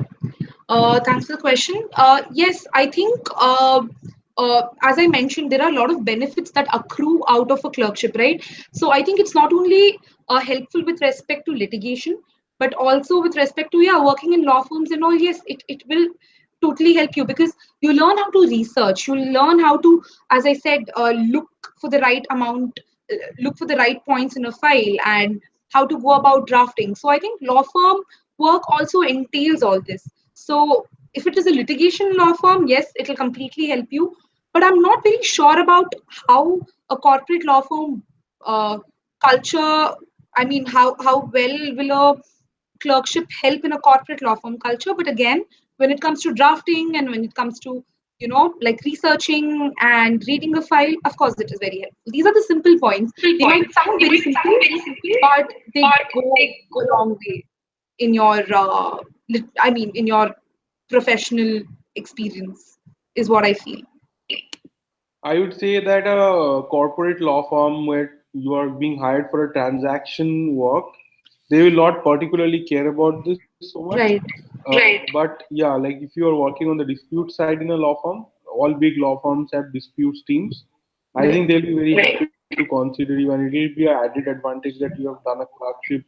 Thanks for the question. Yes, I think, as I mentioned, there are a lot of benefits that accrue out of a clerkship, right? So I think it's not only helpful with respect to litigation, but also with respect to, yeah, working in law firms and all. Yes, it will totally help you, because you learn how to research, you learn how to, as I said, look for the right amount, look for the right points in a file, and how to go about drafting. So I think law firm work also entails all this. So if it is a litigation law firm, yes, it will completely help you. But I'm not very sure about how a corporate law firm uh, culture. How well will a clerkship help in a corporate law firm culture? But again, when it comes to drafting and when it comes to like researching and reading a file, of course, it is very helpful. These are the simple points. Three They might points. sound They very might simple, sound very simple, but they but go they a go. long way in your in your professional experience, is what I feel. I would say that a corporate law firm where you are being hired for a transaction work, they will not particularly care about this so much. Right. Right. But yeah, like if you are working on the dispute side in a law firm, all big law firms have disputes teams. I Right. think they'll be very happy to consider you, and it will be an added advantage that you have done a clerkship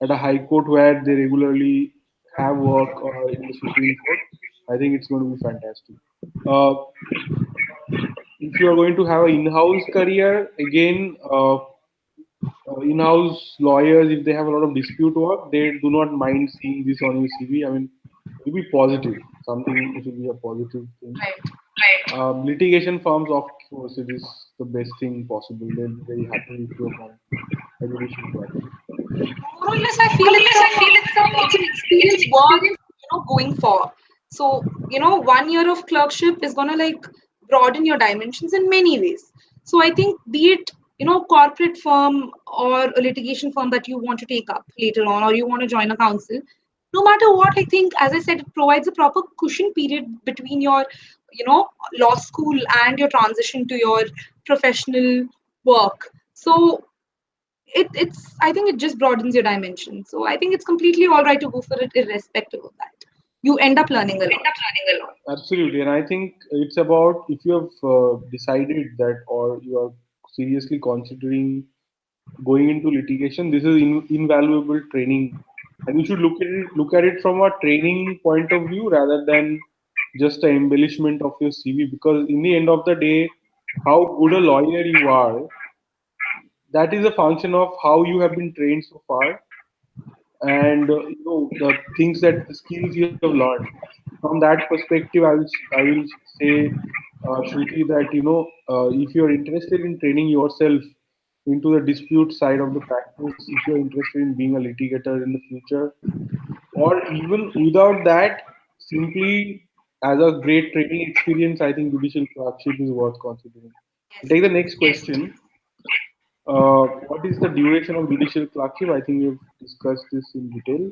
at a high court where they regularly have work in the Supreme Court. I think it's going to be fantastic. Uh, if you are going to have an in-house career, again, in-house lawyers, if they have a lot of dispute work, they do not mind seeing this on your CV. I mean, it will be positive. Something it will be a positive thing. Right. Right. Litigation firms, of course, it is the best thing possible. They'll be very happy if you have done a judicial clerkship. More or less, I feel More or less, I feel it's an it's experience an worth experience. going for. So 1 year of clerkship is gonna like broaden your dimensions in many ways. So I think, be it corporate firm or a litigation firm that you want to take up later on, or you want to join a council, no matter what, I think, as I said, it provides a proper cushion period between your law school and your transition to your professional work. So it's I think it just broadens your dimension. So I think it's completely all right to go for it irrespective of that. You end up learning a End lot. up learning a lot. Absolutely, and I think it's about if you have decided that or you are seriously considering going into litigation, this is invaluable training, and you should look at it from a training point of view rather than just an embellishment of your CV. Because in the end of the day, how good a lawyer you are, that is a function of how you have been trained so far, and the things that the skills you have learned. From that perspective, I will say, Shruti, that if you are interested in training yourself into the dispute side of the practice, if you are interested in being a litigator in the future, or even without that, simply as a great training experience, I think judicial clerkship is worth considering. Take the next Yes. question. What is the duration of judicial clerkship? I think we've discussed this in detail.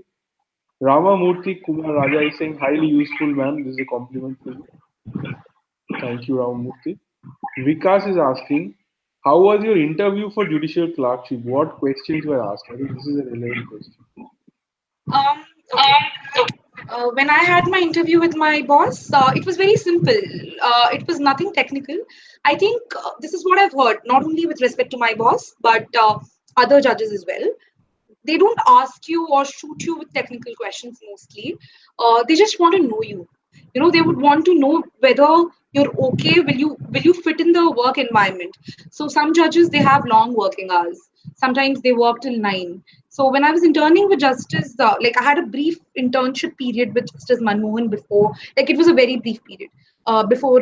Ramamurthy Kumar Raja is saying, highly useful, man. This is a compliment for you. Thank you, Ramamurthy. Vikas is asking, how was your interview for judicial clerkship? What questions were asked? I think this is a relevant question. Okay. Okay. When I had my interview with my boss, it was very simple. It was nothing technical. I think this is what I've heard, not only with respect to my boss, but other judges as well. They don't ask you or shoot you with technical questions mostly. They just want to know you. They would want to know whether you're okay. Will you fit in the work environment? So some judges, they have long working hours. Sometimes they work till 9. So when I was interning with Justice, like I had a brief internship period with Justice Manmohan before. Like it was a very brief period before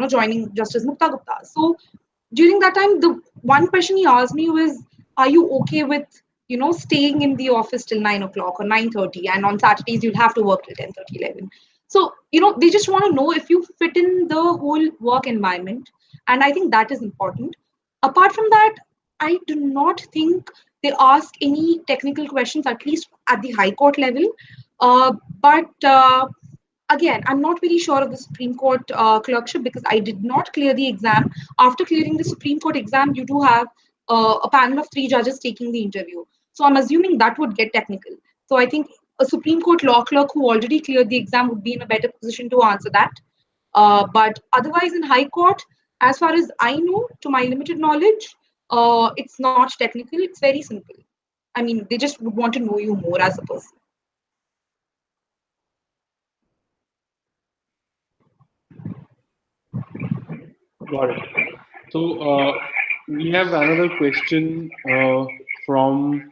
joining Justice Mukta Gupta. So during that time, the one question he asked me was, "Are you okay with staying in the office till 9 o'clock or 9:30, and on Saturdays you'll have to work till 10:30, 11?" So they just want to know if you fit in the whole work environment, and I think that is important. Apart from that, I do not think they ask any technical questions, at least at the High Court level. But again, I'm not very sure of the Supreme Court clerkship because I did not clear the exam. After clearing the Supreme Court exam, you do have a panel of 3 judges taking the interview. So I'm assuming that would get technical. So I think a Supreme Court law clerk who already cleared the exam would be in a better position to answer that. But otherwise, in High Court, as far as I know, to my limited knowledge, it's not technical. It's very simple. I mean, they just would want to know you more as a person. Got it. So we have another question from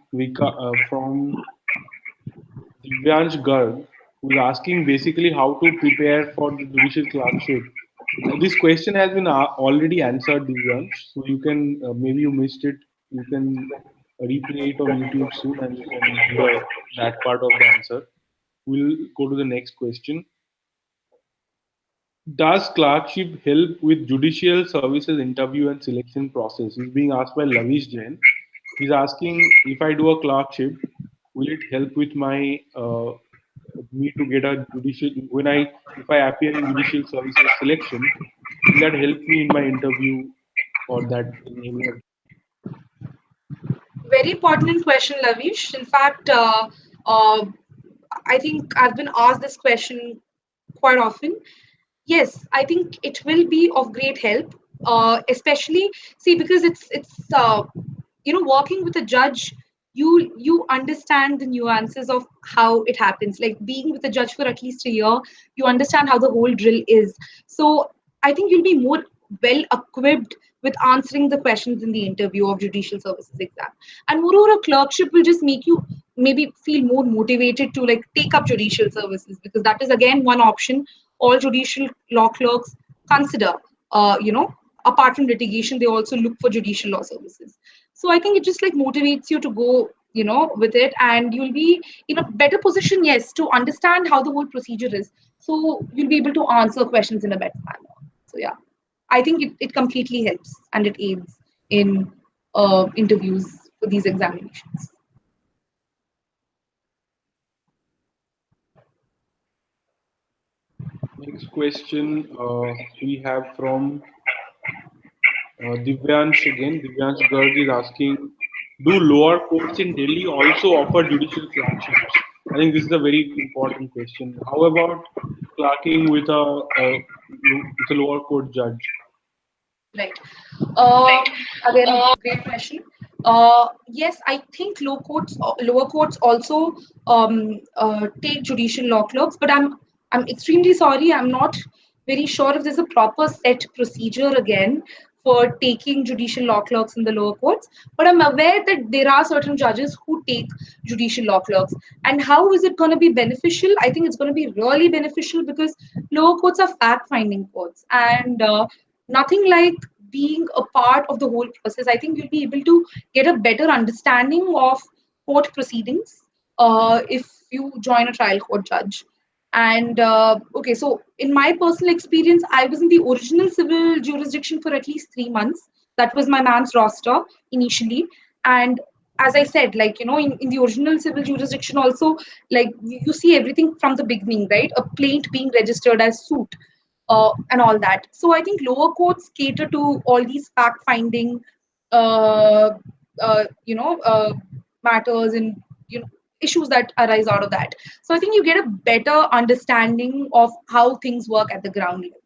Divyansh Garg, who is asking basically how to prepare for the judicial clerkship. This question has been already answered, Divyansh. So you can maybe you missed it. You can replay it on YouTube soon, and you can hear that part of the answer. We'll go to the next question. Does clerkship help with judicial services interview and selection process? Is being asked by Lavish Jain. He's asking if I do a clerkship, will it help with my me to get a judicial when I if I appear in judicial services selection? Will that help me in my interview or that in any of Very pertinent question, Lavish. In fact, uh, I think I've been asked this question quite often. Yes, I think it will be of great help, especially see because it's working with a judge. You understand the nuances of how it happens. Like being with a judge for at least a year, you understand how the whole drill is. So I think you'll be more well equipped with answering the questions in the interview of judicial services exam. And moreover, a clerkship will just make you maybe feel more motivated to like take up judicial services because that is again one option all judicial law clerks consider. Apart from litigation, they also look for judicial law services. So I think it just like motivates you to go, with it, and you'll be in a better position, yes, to understand how the whole procedure is. So you'll be able to answer questions in a better manner. So yeah, I think it completely helps and it aids in interviews for these examinations. next question we have from Divyansh again. Divyansh Garg is asking, do lower courts in Delhi also offer judicial clerkships? I think this is a very important question. How about clerking with a lower court judge? Right. Uh, Again, great question. Yes, I think lower courts also take judicial law clerks, but I'm extremely sorry. I'm not very sure if there's a proper set procedure again for taking judicial law clerks in the lower courts. But I'm aware that there are certain judges who take judicial law clerks. And how is it going to be beneficial? I think it's going to be really beneficial because lower courts are fact-finding courts, and nothing like being a part of the whole process. I think you'll be able to get a better understanding of court proceedings if you join a trial court judge. And okay, so in my personal experience, I was in the original civil jurisdiction for at least 3 months. That was my man's roster initially. And as I said, like, in the original civil jurisdiction, also, like, you see everything from the beginning, right? A plaint being registered as suit and all that. So I think lower courts cater to all these fact-finding, uh, uh, you know, uh, matters, and issues that arise out of that. So I think you get a better understanding of how things work at the ground level.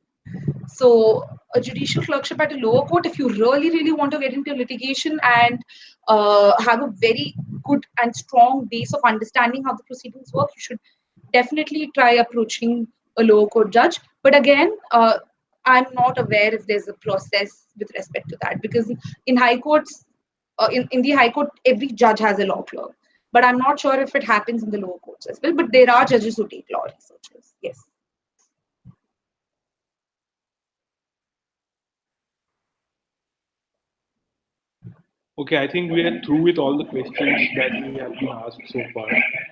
So a judicial clerkship at a lower court, if you really, really want to get into litigation and have a very good and strong base of understanding how the proceedings work, you should definitely try approaching a lower court judge. But again, I'm not aware if there's a process with respect to that, because in high courts, in the high court, every judge has a law clerk. But I'm not sure if it happens in the lower courts as well. But there are judges who take law researchers. Yes. Okay, I think we are through with all the questions that we have been asked so far.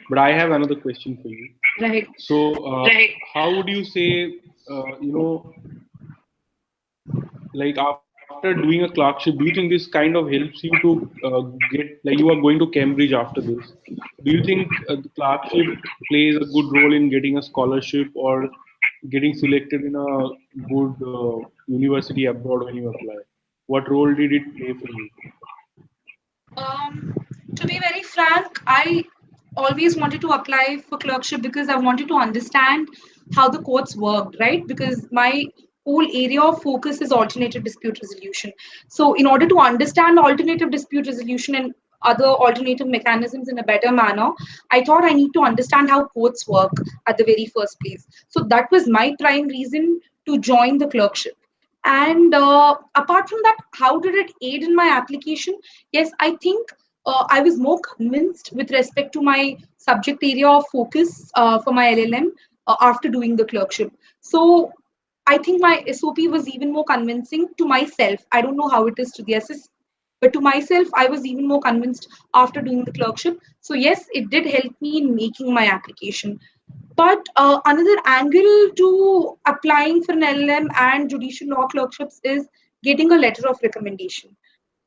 But I have another question for you. Right. So, Right. how would you say, like after doing a clerkship, do you think this kind of helps you to get, like you are going to Cambridge after this? Do you think the clerkship plays a good role in getting a scholarship or getting selected in a good university abroad when you apply? What role did it play for you? Um, to be very frank, I always wanted to apply for clerkship because I wanted to understand how the courts worked, right? Because my whole area of focus is alternative dispute resolution. So, in order to understand alternative dispute resolution and other alternative mechanisms in a better manner, I thought I need to understand how courts work at the very first place. So, that was my prime reason to join the clerkship. And apart from that, how did it aid in my application? Yes, I think I was more convinced with respect to my subject area of focus for my LLM after doing the clerkship. So I think my SOP was even more convincing to myself. I don't know how it is to the SS, but to myself, I was even more convinced after doing the clerkship. So yes, it did help me in making my application. But another angle to applying for an LLM and judicial law clerkships is getting a letter of recommendation.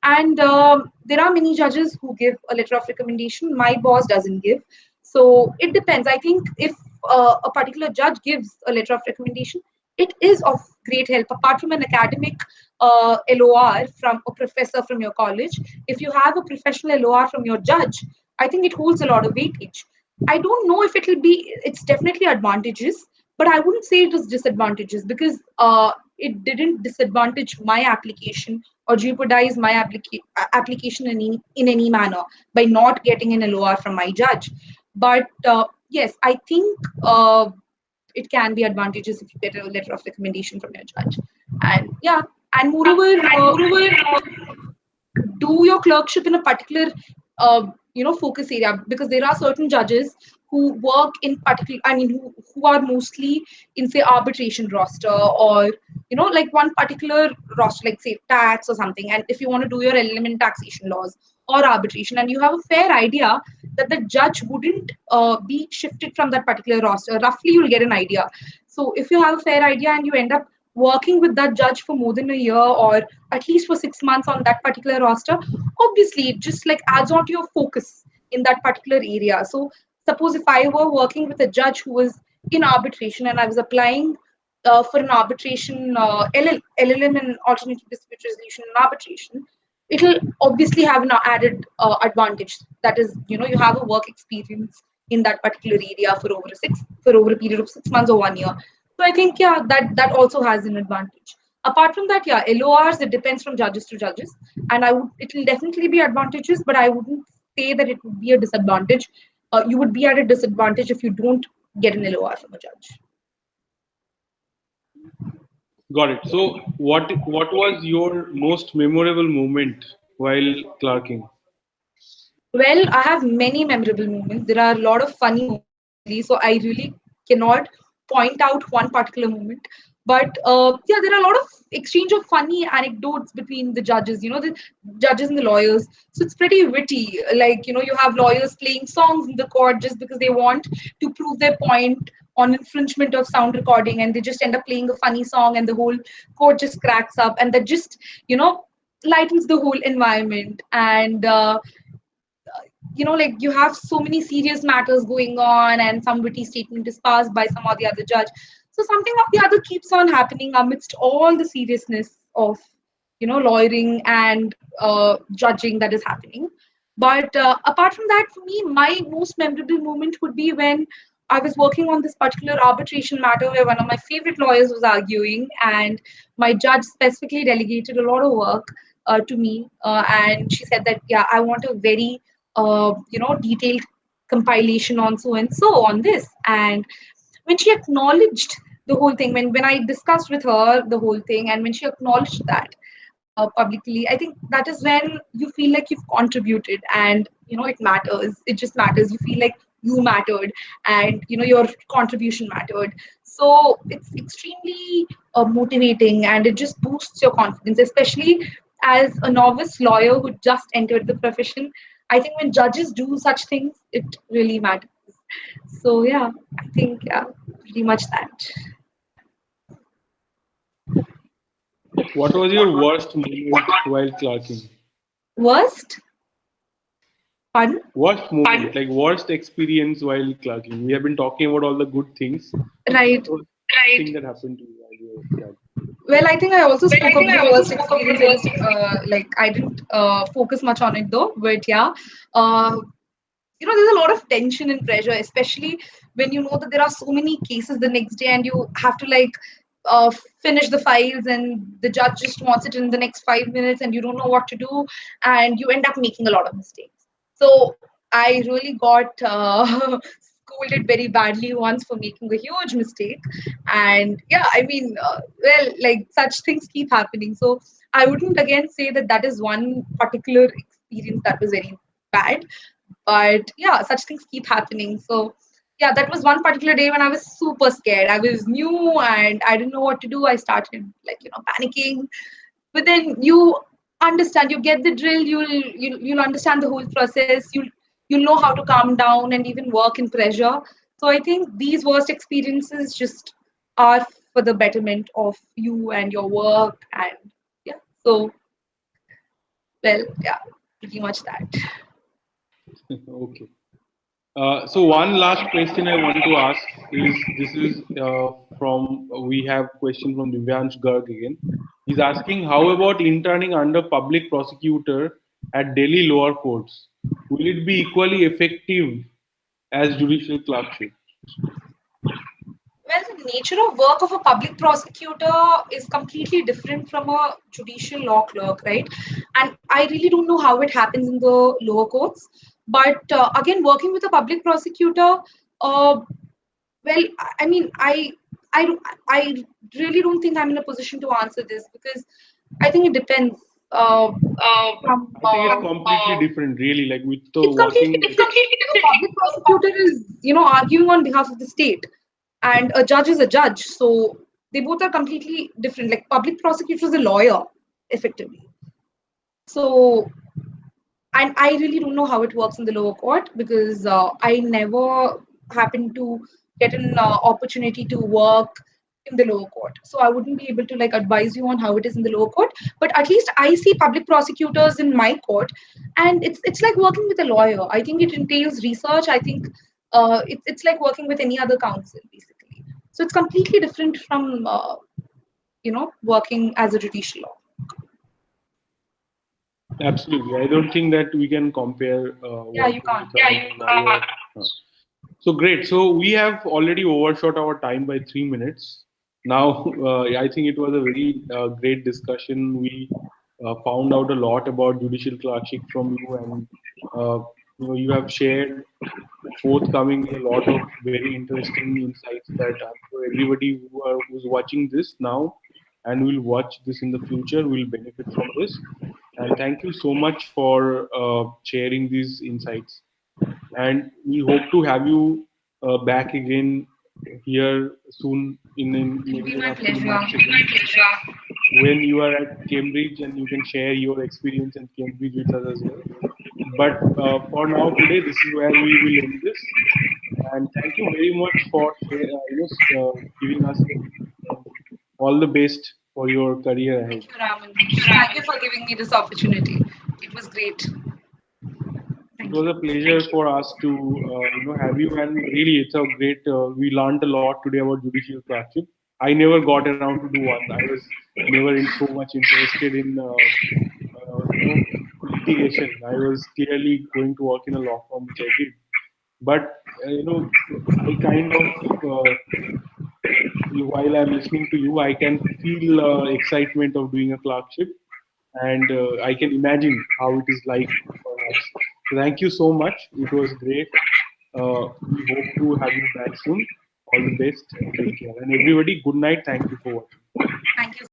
And there are many judges who give a letter of recommendation. My boss doesn't give. So it depends. I think if a particular judge gives a letter of recommendation, it is of great help. Apart from an academic LOR from a professor from your college, if you have a professional LOR from your judge, I think it holds a lot of weightage. I don't know if it'll be, it's definitely advantageous, but I wouldn't say it was disadvantages because it didn't disadvantage my application or jeopardize my application in any manner by not getting an LOR from my judge. But yes, I think it can be advantageous if you get a letter of recommendation from your judge. And yeah, and moreover, do your clerkship in a particular focus area, because there are certain judges who work in particular, who are mostly in say arbitration roster, or like one particular roster, like say tax or something. And if you want to do your element taxation laws or arbitration, and you have a fair idea that the judge wouldn't be shifted from that particular roster, roughly you'll get an idea. So if you have a fair idea and you end up working with that judge for more than a year or at least for 6 months on that particular roster, obviously it just like adds on to your focus in that particular area. So suppose if I were working with a judge who was in arbitration and I was applying for an arbitration LLM in alternative dispute resolution and arbitration, it'll obviously have an added advantage, that is you have a work experience in that particular area for over a period of 6 months or 1 year. So I think yeah, that also has an advantage. Apart from that, yeah, LORs, it depends from judges to judges, and it will definitely be advantageous, but I wouldn't say that it would be a disadvantage. You would be at a disadvantage if you don't get an LOR from a judge. Got it. So, what was your most memorable moment while clerking? Well, I have many memorable moments. There are a lot of funny moments, actually, so I really cannot point out one particular moment. But yeah, there are a lot of exchange of funny anecdotes between the judges, the judges and the lawyers. So it's pretty witty. Like, you have lawyers playing songs in the court just because they want to prove their point on infringement of sound recording, and they just end up playing a funny song, and the whole court just cracks up, and that just, lightens the whole environment. And like you have so many serious matters going on and some witty statement is passed by some or the other judge. So something or the other keeps on happening amidst all the seriousness of, lawyering and judging that is happening. But apart from that, for me, my most memorable moment would be when I was working on this particular arbitration matter where one of my favorite lawyers was arguing, and my judge specifically delegated a lot of work to me, and she said that, yeah, I want a very detailed compilation on so and so on this. And when she acknowledged the whole thing, when I discussed with her the whole thing, and when she acknowledged that publicly, I think that is when you feel like you've contributed, and it matters. It just matters. You feel like you mattered, and your contribution mattered. So it's extremely motivating, and it just boosts your confidence, especially as a novice lawyer who just entered the profession. I think when judges do such things, it really matters. So yeah, I think, yeah, pretty much that. What was your worst moment while clerking? Worst? Pardon? Worst moment, like worst experience while clerking. We have been talking about all the good things. Right. What was the thing that happened to you while you were clerking? Well, I think I also Well, I spoke think about I the also worst spoke of the experience. worst Like I didn't focus much on it though, but yeah, uh, there's a lot of tension and pressure, especially when you know that there are so many cases the next day, and you have to like finish the files, and the judge just wants it in the next 5 minutes, and you don't know what to do, and you end up making a lot of mistakes. So I really got scolded very badly once for making a huge mistake. And yeah, I mean, well, like such things keep happening. So I wouldn't again say that that is one particular experience that was very bad, but yeah, such things keep happening. So yeah, that was one particular day when I was super scared. I was new and I didn't know what to do. I started like panicking, but then you understand, you get the drill, you'll understand the whole process, you'll know how to calm down and even work in pressure. So I think these worst experiences just are for the betterment of you and your work. And yeah, so well, yeah, pretty much that. Okay. So one last question I want to ask is this is from we have question from Divyansh Garg again. He's asking how about interning under public prosecutor at Delhi lower courts? Will it be equally effective as judicial clerkship? Well, the nature of work of a public prosecutor is completely different from a judicial law clerk, right? And I really don't know how it happens in the lower courts. But again, working with a public prosecutor, well, I mean, I really don't think I'm in a position to answer this, because I think it depends. uh, From I think it's completely different, really. Like with the It's completely working, it's different. completely A public prosecutor is, arguing on behalf of the state, and a judge is a judge. So they both are completely different. Like public prosecutor is a lawyer, effectively. So, and I really don't know how it works in the lower court, because I never happened to get an opportunity to work in the lower court. So I wouldn't be able to like advise you on how it is in the lower court. But at least I see public prosecutors in my court, and it's like working with a lawyer. I think it entails research. I think it's like working with any other counsel, basically. So it's completely different from working as a judicial law. absolutely. I don't think that we can compare Yeah, you working can't. with a lawyer. So great. So we have already overshot our time by 3 minutes. Now, I think it was a very great discussion. We found out a lot about judicial clerkship from you, and you have shared forthcoming a lot of very interesting insights that I'm sure everybody who's watching this now and will watch this in the future will benefit from this. And thank you so much for sharing these insights. And we hope to have you back again here soon in It'll maybe be in my a few pleasure. months again when you are at Cambridge and you can share your experience in Cambridge with us as well. But for now, today, this is where we will end this. And thank you very much for giving us your and all the best for your career ahead. Thank you, Raman. Thank you for giving me this opportunity. It was great. It Thank was you. a pleasure for us to have you, and really, it's a great. We learned a lot today about judicial clerkship. I never got around to do one. I was never in so much interested in litigation. I was clearly going to work in a law firm, which I did. But I kind of while I'm listening to you, I can feel excitement of doing a clerkship, and I can imagine how it is like, perhaps. So thank you so much. It was great. We hope to have you back soon. All the best and take care. And everybody, good night. Thank you for watching. Thank you